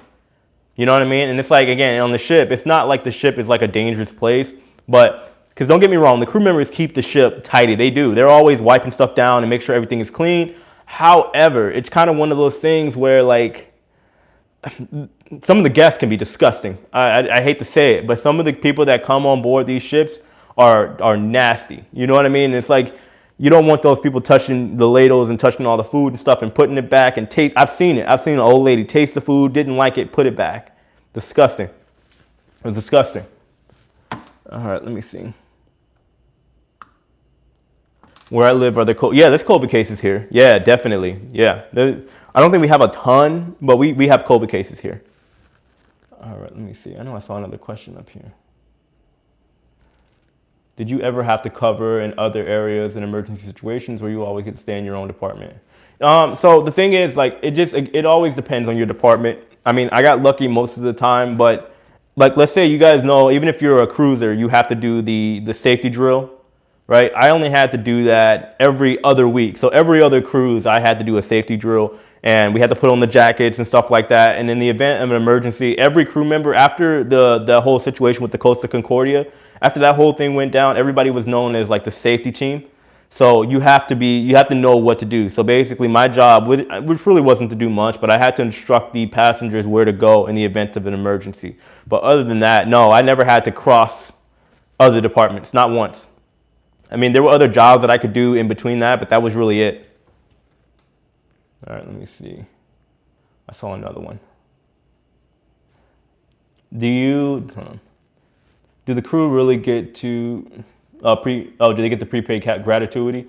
You know what I mean? And it's like, again, on the ship, it's not like the ship is like a dangerous place, but because don't get me wrong, the crew members keep the ship tidy. They do. They're always wiping stuff down and make sure everything is clean. However, it's kind of one of those things where like some of the guests can be disgusting. I hate to say it, but some of the people that come on board these ships are nasty. You know what I mean? It's like you don't want those people touching the ladles and touching all the food and stuff and putting it back and taste. I've seen it. I've seen an old lady taste the food, didn't like it, put it back. Disgusting. It was disgusting. All right, let me see. Where I live, are there yeah, there's COVID cases here. Yeah, definitely. Yeah. I don't think we have a ton, but we have COVID cases here. All right, let me see. I know I saw another question up here. Did you ever have to cover in other areas in emergency situations, or you always get to stay in your own department? So the thing is, like, it always depends on your department. I mean, I got lucky most of the time, but like, let's say you guys know, even if you're a cruiser, you have to do the safety drill, right? I only had to do that every other week. So every other cruise, I had to do a safety drill, and we had to put on the jackets and stuff like that. And in the event of an emergency, every crew member, after the whole situation with the Costa Concordia, after that whole thing went down, everybody was known as like the safety team. So you have to know what to do. So basically my job, which really wasn't to do much, but I had to instruct the passengers where to go in the event of an emergency. But other than that, no, I never had to cross other departments, not once. I mean, there were other jobs that I could do in between that, but that was really it. All right, let me see. I saw another one. Do the crew really get to do they get the prepaid gratuity?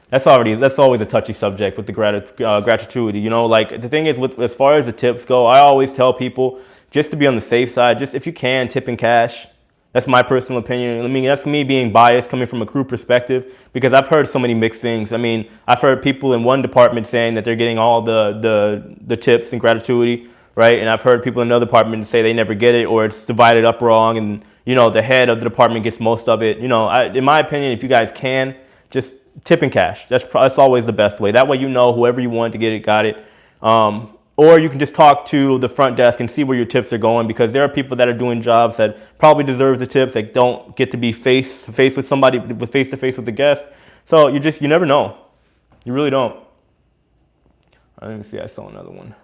That's always a touchy subject with the gratuity. You know, like the thing is, with as far as the tips go, I always tell people just to be on the safe side. Just if you can, tip in cash. That's my personal opinion. I mean, that's me being biased coming from a crew perspective, because I've heard so many mixed things. I mean, I've heard people in one department saying that they're getting all the tips and gratuity, right? And I've heard people in another department say they never get it, or it's divided up wrong, and you know, the head of the department gets most of it. You know, in my opinion, if you guys can, just tip in cash. That's always the best way. That way, you know, whoever you want to get it got it. Or you can just talk to the front desk and see where your tips are going, because there are people that are doing jobs that probably deserve the tips. They don't get to be face to face with somebody, face to face with the guest. So you never know. You really don't. Let me see. I saw another one.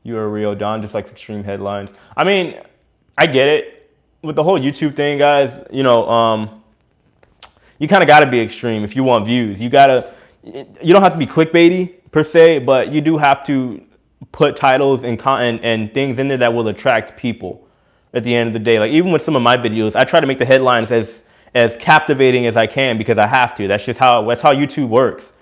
You are real. Don just likes extreme headlines. I mean, I get it. With the whole YouTube thing, guys, you know, you kind of got to be extreme if you want views. You don't have to be clickbaity per se, but you do have to put titles and things in there that will attract people at the end of the day. Like even with some of my videos, I try to make the headlines as captivating as I can, because I have to. That's how YouTube works.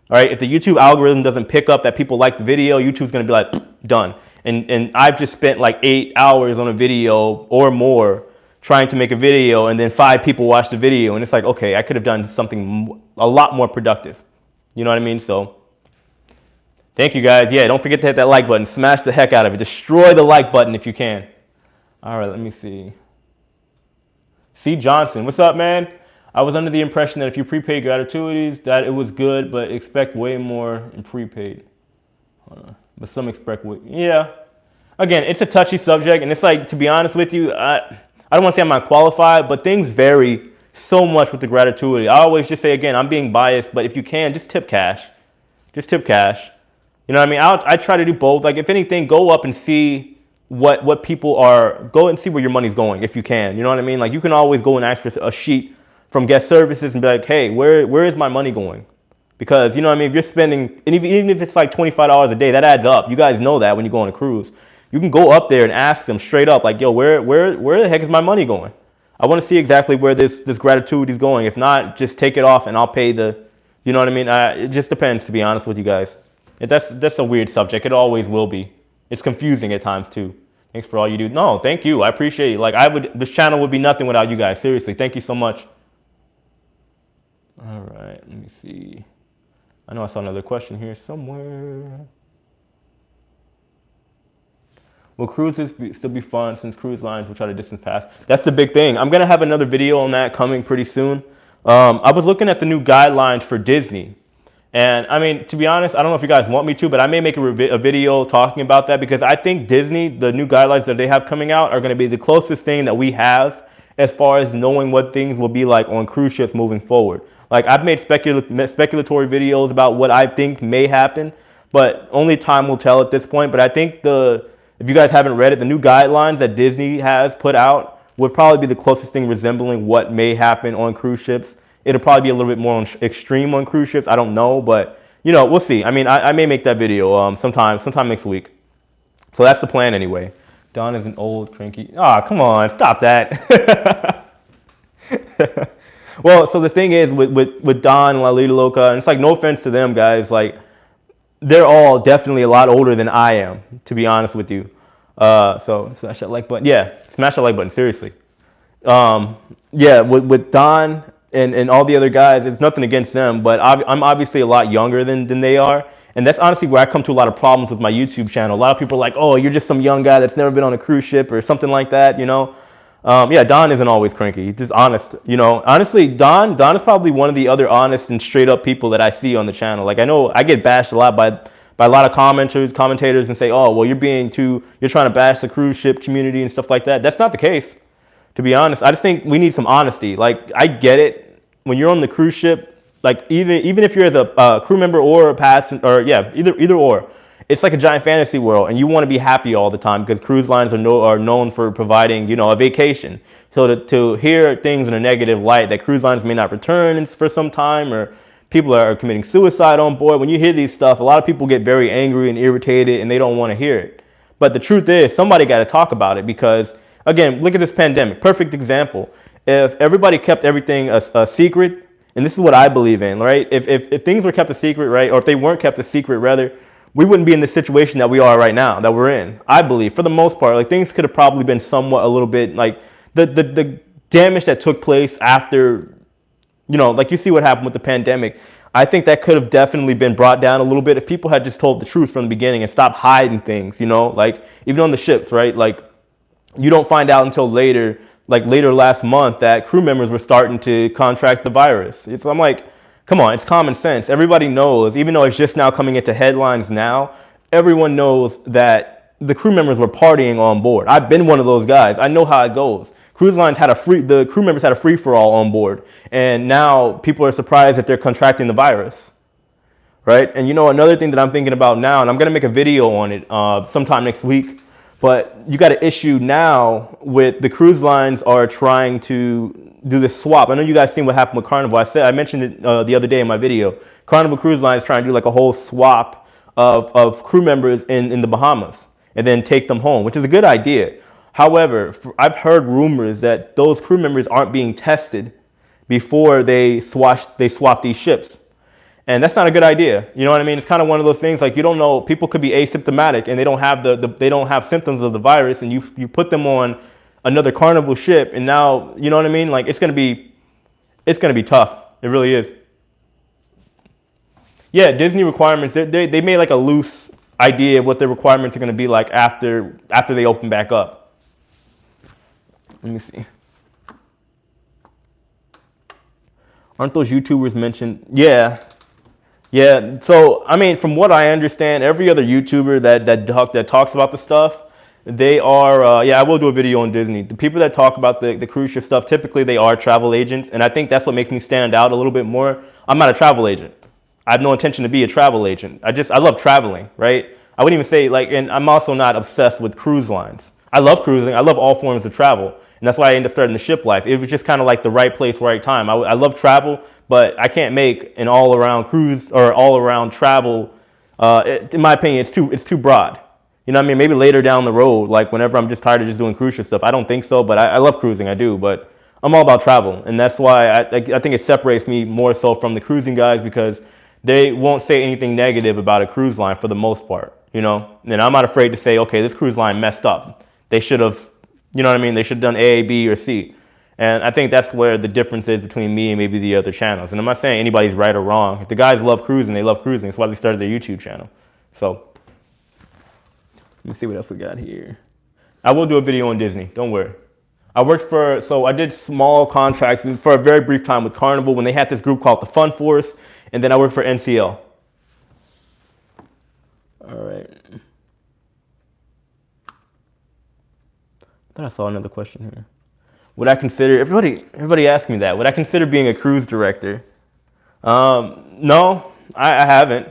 All right, if the YouTube algorithm doesn't pick up that people like the video, YouTube's gonna be like, done. And I've just spent like 8 hours on a video or more trying to make a video, and then 5 people watch the video, and it's like, okay, I could have done something a lot more productive. You know what I mean? So thank you guys. Yeah, don't forget to hit that like button. Smash the heck out of it. Destroy the like button if you can. All right, let me see. C. Johnson, what's up, man? I was under the impression that if you prepaid gratuities, that it was good, but expect way more in prepaid. But some expect, yeah. Again, it's a touchy subject, and it's like, to be honest with you, I don't want to say I'm not qualified, but things vary so much with the gratuity. I always just say, again, I'm being biased, but if you can, just tip cash. Just tip cash. You know what I mean? I try to do both. Like, if anything, go up and see what people are, go and see where your money's going if you can. You know what I mean? Like, you can always go and ask for a sheet from guest services and be like, hey, where is my money going? Because, you know what I mean, if you're spending, and even if it's like $25 a day, that adds up. You guys know that when you go on a cruise. You can go up there and ask them straight up, like, yo, where the heck is my money going? I want to see exactly where this gratuity is going. If not, just take it off and I'll pay you know what I mean? It just depends, to be honest with you guys. That's a weird subject. It always will be. It's confusing at times too. Thanks for all you do. No, thank you. I appreciate it. Like this channel would be nothing without you guys. Seriously, thank you so much. All right, let me see. I know I saw another question here somewhere. Will cruises still be fun since cruise lines will try to distance pass? That's the big thing. I'm going to have another video on that coming pretty soon. I was looking at the new guidelines for Disney. And I mean, to be honest, I don't know if you guys want me to, but I may make a video talking about that, because I think Disney, the new guidelines that they have coming out, are going to be the closest thing that we have as far as knowing what things will be like on cruise ships moving forward. Like, I've made speculatory videos about what I think may happen, but only time will tell at this point. But I think if you guys haven't read it, the new guidelines that Disney has put out would probably be the closest thing resembling what may happen on cruise ships. It'll probably be a little bit more extreme on cruise ships. I don't know, but you know, we'll see. I mean, I may make that video sometime next week. So that's the plan anyway. Don is an old cranky. Ah, come on, stop that. Well, so the thing is with Don and La Lita Loca, and it's like, no offense to them guys, like they're all definitely a lot older than I am, to be honest with you. So smash that like button. Yeah, smash that like button, seriously. Yeah, with Don and all the other guys, it's nothing against them, but I'm obviously a lot younger than they are. And that's honestly where I come to a lot of problems with my YouTube channel. A lot of people are like, oh, you're just some young guy that's never been on a cruise ship or something like that, you know? Yeah, Don isn't always cranky. He's just honest, you know? Honestly, Don is probably one of the other honest and straight up people that I see on the channel. Like, I know I get bashed a lot by a lot of commentators and say, oh, well, you're trying to bash the cruise ship community and stuff like that. That's not the case, to be honest. I just think we need some honesty. Like, I get it. When you're on the cruise ship, like even if you're as a crew member or a passenger, or yeah, either or, it's like a giant fantasy world, and you want to be happy all the time because cruise lines are known for providing, you know, a vacation. So to hear things in a negative light, that cruise lines may not return for some time, or people are committing suicide on board, when you hear these stuff, a lot of people get very angry and irritated, and they don't want to hear it. But the truth is, somebody got to talk about it because, again, look at this pandemic. Perfect example. If everybody kept everything a secret, and this is what I believe in, right? If things were kept a secret, right, or if they weren't kept a secret, rather, we wouldn't be in the situation that we are right now, that we're in. I believe, for the most part, like things could have probably been somewhat a little bit like the damage that took place after, you know, like you see what happened with the pandemic. I think that could have definitely been brought down a little bit if people had just told the truth from the beginning and stopped hiding things, you know, like even on the ships, right? Like you don't find out until later, like later last month, that crew members were starting to contract the virus. I'm like, come on, it's common sense. Everybody knows, even though it's just now coming into headlines now, everyone knows that the crew members were partying on board. I've been one of those guys. I know how it goes. Cruise lines had the crew members had a free-for-all on board, and now people are surprised that they're contracting the virus, right? And you know, another thing that I'm thinking about now, and I'm gonna make a video on it sometime next week, but you got an issue now with the cruise lines are trying to do this swap. I know you guys seen what happened with Carnival. I mentioned it the other day in my video. Carnival Cruise Line is trying to do like a whole swap of crew members in the Bahamas and then take them home, which is a good idea. However, I've heard rumors that those crew members aren't being tested before they swap these ships. And that's not a good idea. You know what I mean? It's kind of one of those things, like, you don't know, people could be asymptomatic and they don't have they don't have symptoms of the virus, and you put them on another Carnival ship, and now, you know what I mean? Like, it's gonna be tough. It really is. Yeah, Disney requirements, they made like a loose idea of what the requirements are gonna be like after they open back up. Let me see. Aren't those YouTubers mentioned? Yeah. So, I mean, from what I understand, every other YouTuber that talks about the stuff, they are, I will do a video on Disney. The people that talk about the cruise ship stuff, typically they are travel agents. And I think that's what makes me stand out a little bit more. I'm not a travel agent. I have no intention to be a travel agent. I love traveling, right? I wouldn't even say, like, and I'm also not obsessed with cruise lines. I love cruising. I love all forms of travel. And that's why I ended up starting the Shiplife. It was just kind of like the right place, right time. I love travel, but I can't make an all-around cruise or all-around travel. In my opinion, it's too broad. You know what I mean? Maybe later down the road, like whenever I'm just tired of just doing cruise ship stuff. I don't think so, but I love cruising. I do, but I'm all about travel. And that's why I think it separates me more so from the cruising guys, because they won't say anything negative about a cruise line for the most part, you know? And I'm not afraid to say, okay, this cruise line messed up. They should have, you know what I mean? They should have done A, B, or C. And I think that's where the difference is between me and maybe the other channels. And I'm not saying anybody's right or wrong. If the guys love cruising, they love cruising. That's why they started their YouTube channel. So let me see what else we got here. I will do a video on Disney. Don't worry. I did small contracts for a very brief time with Carnival when they had this group called the Fun Force. And then I worked for NCL. All right. I thought I saw another question here. Would I consider, everybody asked me that, would I consider being a cruise director? No, I haven't,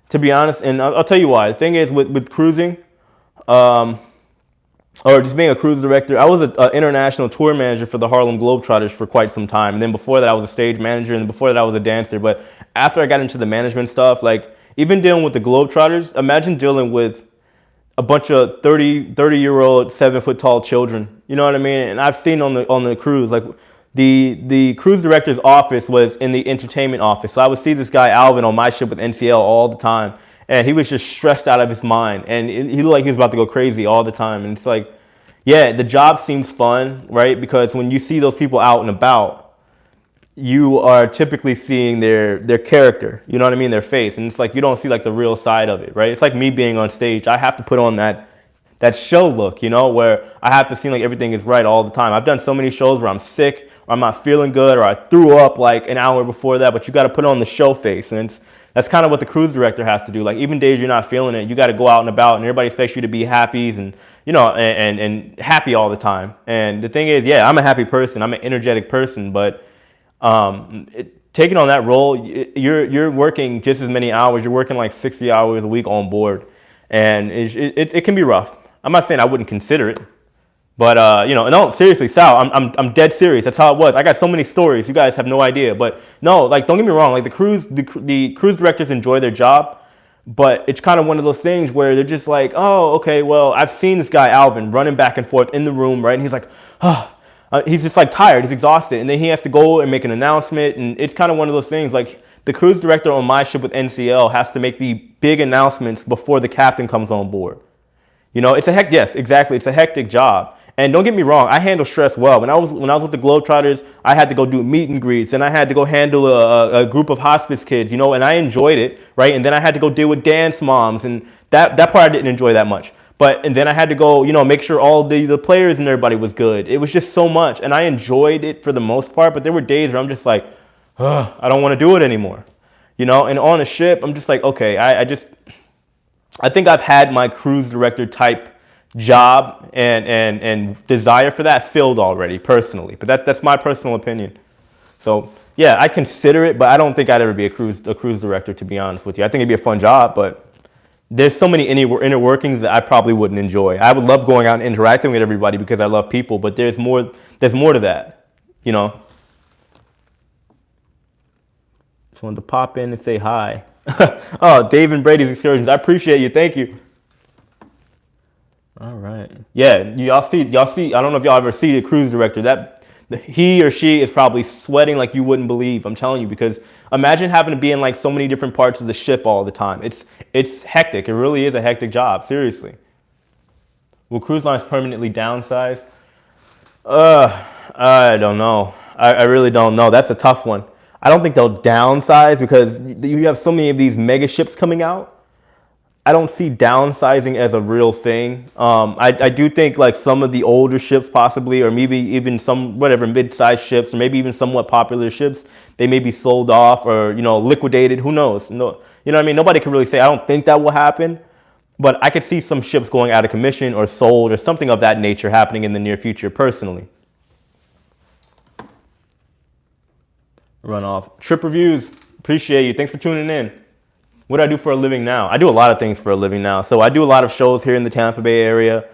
to be honest. And I'll tell you why. The thing is, with cruising, or just being a cruise director, I was an international tour manager for the Harlem Globetrotters for quite some time. And then before that, I was a stage manager. And before that, I was a dancer. But after I got into the management stuff, like even dealing with the Globetrotters, imagine dealing with a bunch of 30-year-old, 7-foot tall children. You know what I mean? And I've seen on the cruise, like the cruise director's office was in the entertainment office. So I would see this guy, Alvin, on my ship with NCL all the time. And he was just stressed out of his mind. And he looked like he was about to go crazy all the time. And it's like, yeah, the job seems fun, right? Because when you see those people out and about, you are typically seeing their character, you know what I mean? Their face. And it's like, you don't see like the real side of it, right? It's like me being on stage. I have to put on that show look, you know, where I have to seem like everything is right all the time. I've done so many shows where I'm sick, or I'm not feeling good, or I threw up like an hour before that, but you got to put on the show face. And that's kind of what the cruise director has to do. Like, even days you're not feeling it, you got to go out and about, and everybody expects you to be happy and, you know, and happy all the time. And the thing is, yeah, I'm a happy person. I'm an energetic person, but taking on that role, you're working just as many hours. You're working like 60 hours a week on board. and it can be rough. I'm not saying I wouldn't consider it, but you know, no, seriously, Sal, I'm dead serious. That's how it was. I got so many stories. You guys have no idea. But no, like, don't get me wrong. Like, the cruise directors enjoy their job, but it's kind of one of those things where they're just like, oh, okay, well, I've seen this guy Alvin running back and forth in the room, right? And he's like, oh, he's just like tired, he's exhausted, and then he has to go and make an announcement, and it's kind of one of those things like the cruise director on my ship with NCL has to make the big announcements before the captain comes on board. You know, yes, exactly, it's a hectic job. And don't get me wrong, I handle stress well. When I was with the Globetrotters, I had to go do meet and greets, and I had to go handle a group of hospice kids, you know, and I enjoyed it, right? And then I had to go deal with dance moms, and that part I didn't enjoy that much. And then I had to go, you know, make sure all the players and everybody was good. It was just so much, and I enjoyed it for the most part. But there were days where I'm just like, I don't want to do it anymore, you know. And on a ship, I'm just like, okay, I think I've had my cruise director type job and desire for that filled already personally, but that's my personal opinion. So yeah, I consider it, but I don't think I'd ever be a cruise director, to be honest with you. I think it'd be a fun job, but there's so many inner workings that I probably wouldn't enjoy. I would love going out and interacting with everybody because I love people, but there's more to that, you know. Just wanted to pop in and say hi. Oh, Dave and Brady's Excursions, I appreciate you, thank you. All right. Yeah, y'all see. I don't know if y'all ever see the cruise director. He or she is probably sweating like you wouldn't believe. I'm telling you, because imagine having to be in like so many different parts of the ship all the time. It's hectic. It really is a hectic job. Seriously. Will cruise lines permanently downsize? I don't know. I really don't know. That's a tough one. I don't think they'll downsize because you have so many of these mega ships coming out. I don't see downsizing as a real thing. I do think like some of the older ships possibly, or maybe even some mid-sized ships, or maybe even somewhat popular ships, they may be sold off or, you know, liquidated. Who knows? No, you know what I mean? Nobody can really say. I don't think that will happen, but I could see some ships going out of commission or sold or something of that nature happening in the near future personally. Runoff. Trip reviews. Appreciate you. Thanks for tuning in. What do I do for a living now? I do a lot of things for a living now. So I do a lot of shows here in the Tampa Bay area.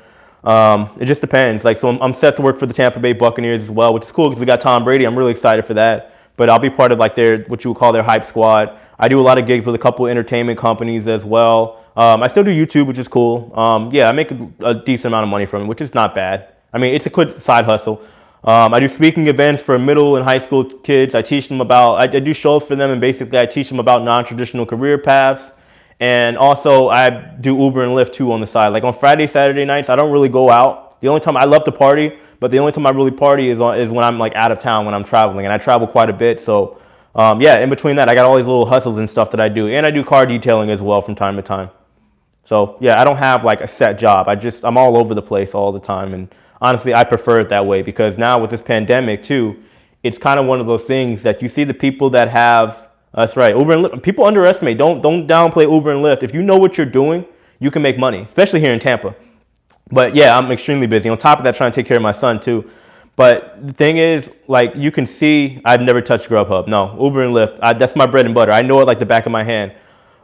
It just depends. Like, so I'm set to work for the Tampa Bay Buccaneers as well, which is cool because we got Tom Brady. I'm really excited for that. But I'll be part of like what you would call their hype squad. I do a lot of gigs with a couple of entertainment companies as well. I still do YouTube, which is cool. Yeah, I make a decent amount of money from it, which is not bad. I mean, it's a quick side hustle. I do speaking events for middle and high school kids. I teach them I do shows for them, and basically I teach them about non-traditional career paths. And also I do Uber and Lyft too on the side. Like on Friday, Saturday nights, I don't really go out. The only time I love to party, but the only time I really party is when I'm like out of town, when I'm traveling, and I travel quite a bit. So yeah, in between that, I got all these little hustles and stuff that I do. And I do car detailing as well from time to time. So yeah, I don't have like a set job. I'm all over the place all the time. And honestly, I prefer it that way because now with this pandemic too, it's kind of one of those things that you see the people that have, that's right, Uber and Lyft. People underestimate, don't downplay Uber and Lyft. If you know what you're doing, you can make money, especially here in Tampa. But yeah, I'm extremely busy. On top of that, trying to take care of my son too. But the thing is, like, you can see, I've never touched Grubhub. No, Uber and Lyft, that's my bread and butter. I know it like the back of my hand.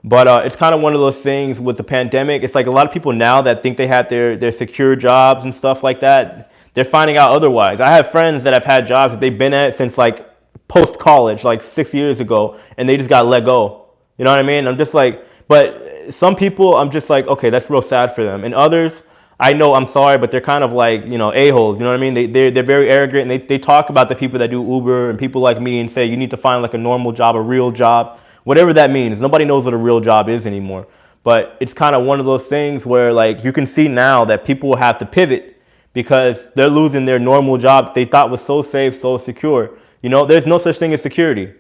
But it's kind of one of those things with the pandemic. It's like a lot of people now that think they had their secure jobs and stuff like that, they're finding out otherwise. I have friends that have had jobs that they've been at since like post-college, like 6 years ago, and they just got let go. You know what I mean? I'm just like, but some people, I'm just like, okay, that's real sad for them. And others, I know, I'm sorry, but they're kind of like, you know, a-holes. You know what I mean? They're very arrogant, and they talk about the people that do Uber and people like me and say, you need to find like a normal job, a real job, whatever that means. Nobody knows what a real job is anymore. But it's kind of one of those things where like you can see now that people will have to pivot because they're losing their normal job that they thought was so safe, so secure. You know, there's no such thing as security.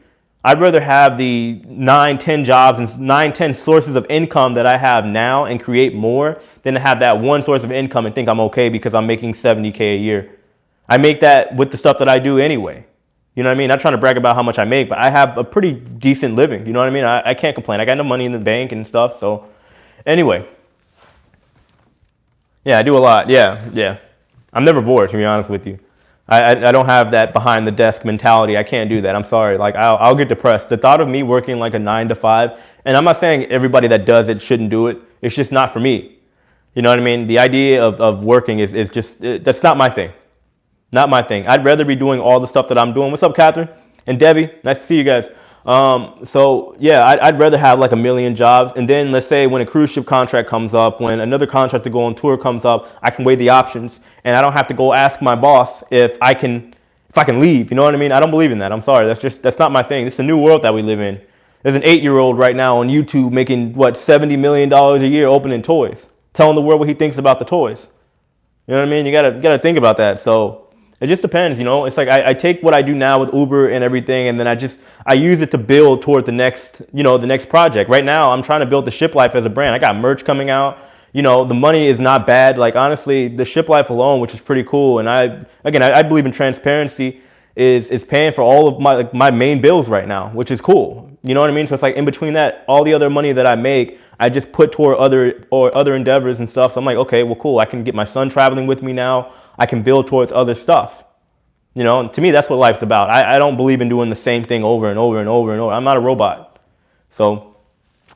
I'd rather have the 9, 10 jobs and 9, 10 sources of income that I have now and create more than to have that one source of income and think I'm okay because I'm making $70K a year. I make that with the stuff that I do anyway. You know what I mean? Not trying to brag about how much I make, but I have a pretty decent living. You know what I mean? I can't complain. I got no money in the bank and stuff. So anyway. Yeah, I do a lot. Yeah. I'm never bored, to be honest with you. I don't have that behind the desk mentality. I can't do that. I'm sorry. Like I'll get depressed. The thought of me working like a 9 to 5, and I'm not saying everybody that does it shouldn't do it. It's just not for me. You know what I mean? The idea of working is just, that's not my thing. Not my thing. I'd rather be doing all the stuff that I'm doing. What's up, Catherine and Debbie? Nice to see you guys. So yeah, I'd rather have like a million jobs. And then let's say when a cruise ship contract comes up, when another contract to go on tour comes up, I can weigh the options and I don't have to go ask my boss if I can leave. You know what I mean? I don't believe in that. I'm sorry. That's not my thing. This is a new world that we live in. There's an 8-year-old right now on YouTube making what, $70 million a year opening toys, telling the world what he thinks about the toys. You know what I mean? You gotta think about that. So it just depends, you know. It's like I take what I do now with Uber and everything, and then I use it to build toward the next project. Right now, I'm trying to build the Shiplife as a brand. I got merch coming out. You know, the money is not bad. Like honestly, the Shiplife alone, which is pretty cool. And I believe in transparency, is paying for all of my main bills right now, which is cool. You know what I mean? So it's like in between that, all the other money that I make, I just put toward other endeavors and stuff. So I'm like, okay, well, cool. I can get my son traveling with me now. I can build towards other stuff. You know, and to me, that's what life's about. I don't believe in doing the same thing over and over and over and over. I'm not a robot. So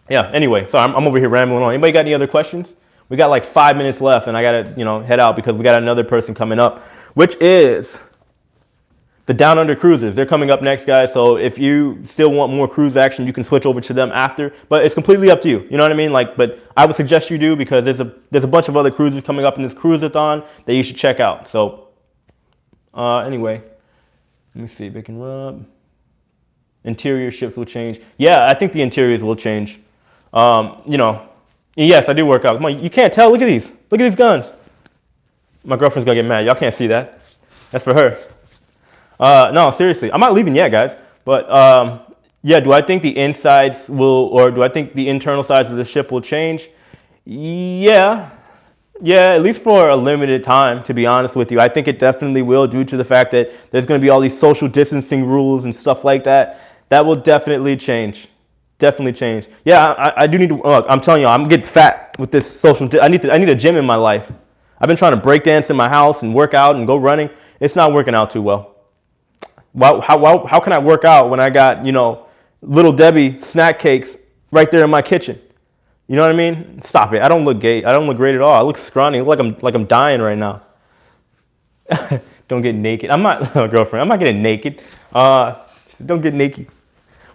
yeah, anyway, so I'm over here rambling on. Anybody got any other questions? We got like 5 minutes left and I got to, head out because we got another person coming up, which is the Down Under Cruisers. They're coming up next, guys. So if you still want more cruise action, you can switch over to them after. But it's completely up to you. You know what I mean? But I would suggest you do because there's a bunch of other cruisers coming up in this Cruise-A-Thon that you should check out. So anyway, let me see if it can rub. Interior ships will change. Yeah, I think the interiors will change. Yes, I do work out. Come on, you can't tell. Look at these. Look at these guns. My girlfriend's gonna get mad. Y'all can't see that. That's for her. No, seriously, I'm not leaving yet, guys. But yeah, do I think the insides will, or do I think the internal sides of the ship will change? Yeah, at least for a limited time, to be honest with you. I think it definitely will, due to the fact that there's going to be all these social distancing rules and stuff like that. That will definitely change. Definitely change. Yeah, I do need to, look, I'm telling you, I'm getting fat with this I need a gym in my life. I've been trying to break dance in my house and work out and go running. It's not working out too well. How can I work out when I got, Little Debbie snack cakes right there in my kitchen? You know what I mean? Stop it. I don't look gay. I don't look great at all. I look scrawny. I look like I'm dying right now. Don't get naked. I'm not, girlfriend, I'm not getting naked. Don't get naked.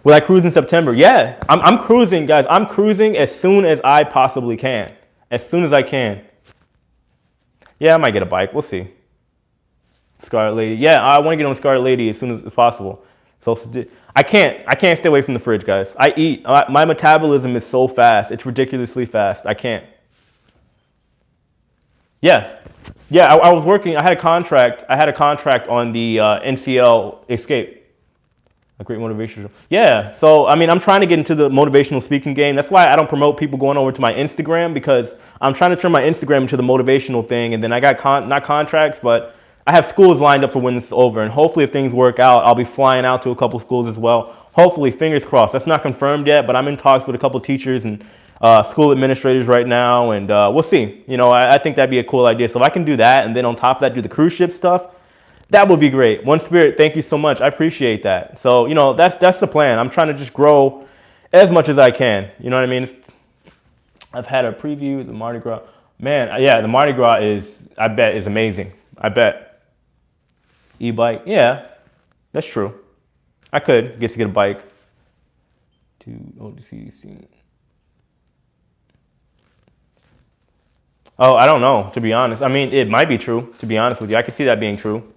Will I cruise in September? Yeah, I'm cruising, guys. I'm cruising as soon as I possibly can. As soon as I can. Yeah, I might get a bike. We'll see. Scarlet Lady. Yeah, I want to get on Scarlet Lady as soon as possible. So I can't stay away from the fridge, guys. I eat. My metabolism is so fast. It's ridiculously fast. I can't. Yeah, I was working. I had a contract on the NCL Escape. A great motivational. Yeah, so I mean, I'm trying to get into the motivational speaking game. That's why I don't promote people going over to my Instagram, because I'm trying to turn my Instagram into the motivational thing. And then I got not contracts, but I have schools lined up for when this is over. And hopefully if things work out, I'll be flying out to a couple schools as well. Hopefully, fingers crossed. That's not confirmed yet, but I'm in talks with a couple teachers and school administrators right now. And we'll see. I think that'd be a cool idea. So if I can do that, and then on top of that, do the cruise ship stuff, that would be great. One Spirit, thank you so much. I appreciate that. So, that's the plan. I'm trying to just grow as much as I can. You know what I mean? I've had a preview, the Mardi Gras. Man, yeah, the Mardi Gras I bet, is amazing. I bet. E-bike, yeah, that's true. I could get a bike to the CDC. Oh, I don't know, to be honest. I mean, it might be true, to be honest with you. I could see that being true.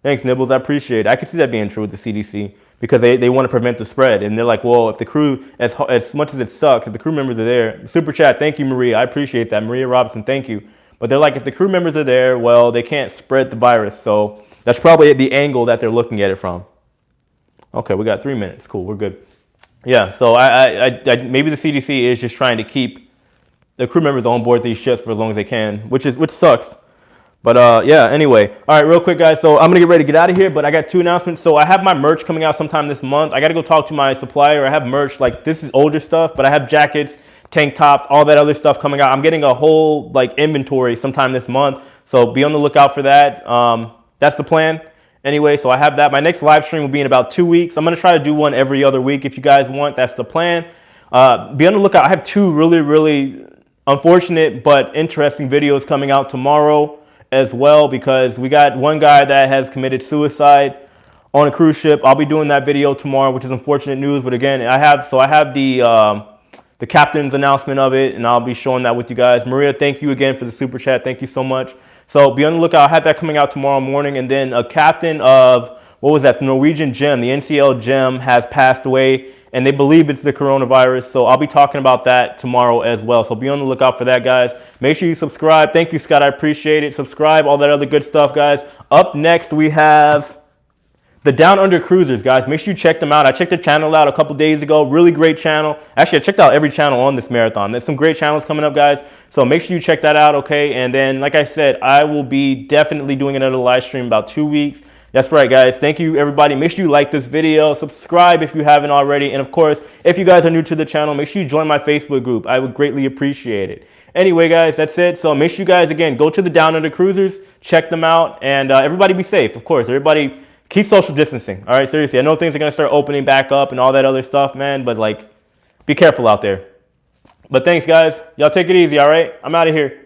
Thanks, Nibbles, I appreciate it. I could see that being true with the CDC, because they want to prevent the spread. And they're like, well, if the crew, as much as it sucks, if the crew members are there, super chat, thank you, Maria. I appreciate that. Maria Robinson, thank you. But they're like, if the crew members are there, well, they can't spread the virus. So that's probably the angle that they're looking at it from. Okay, we got 3 minutes. Cool, we're good. Yeah, so I maybe the CDC is just trying to keep the crew members on board these ships for as long as they can, which sucks. But yeah, anyway. All right, real quick, guys. So I'm going to get ready to get out of here, but I got 2 announcements. So I have my merch coming out sometime this month. I got to go talk to my supplier. I have merch. Like, this is older stuff, but I have jackets, tank tops, all that other stuff coming out. I'm getting a whole inventory sometime this month. So be on the lookout for that. That's the plan. Anyway, so I have that. My next live stream will be in about 2 weeks. I'm going to try to do one every other week if you guys want. That's the plan. Be on the lookout. I have 2 really, really unfortunate but interesting videos coming out tomorrow as well, because we got one guy that has committed suicide on a cruise ship. I'll be doing that video tomorrow, which is unfortunate news. But again, I have the captain's announcement of it, and I'll be showing that with you guys. Maria, thank you again for the super chat. Thank you so much. So be on the lookout. I have that coming out tomorrow morning. And then a captain of, what was that, the Norwegian gem, the NCL gem, has passed away, and they believe it's the coronavirus. So I'll be talking about that tomorrow as well. So be on the lookout for that, guys. Make sure you subscribe. Thank you, Scott. I appreciate it. Subscribe, all that other good stuff, guys. Up next, we have the Down Under Cruisers, guys. Make sure you check them out. I checked their channel out a couple days ago. Really great channel. Actually, I checked out every channel on this marathon. There's some great channels coming up, guys. So make sure you check that out, okay? And then, like I said, I will be definitely doing another live stream in about 2 weeks. That's right, guys. Thank you, everybody. Make sure you like this video. Subscribe if you haven't already. And, of course, if you guys are new to the channel, make sure you join my Facebook group. I would greatly appreciate it. Anyway, guys, that's it. So make sure you guys, again, go to the Down Under Cruisers. Check them out. And everybody be safe, of course. Everybody keep social distancing. All right, seriously. I know things are going to start opening back up and all that other stuff, man. But, like, be careful out there. But thanks, guys. Y'all take it easy, all right? I'm out of here.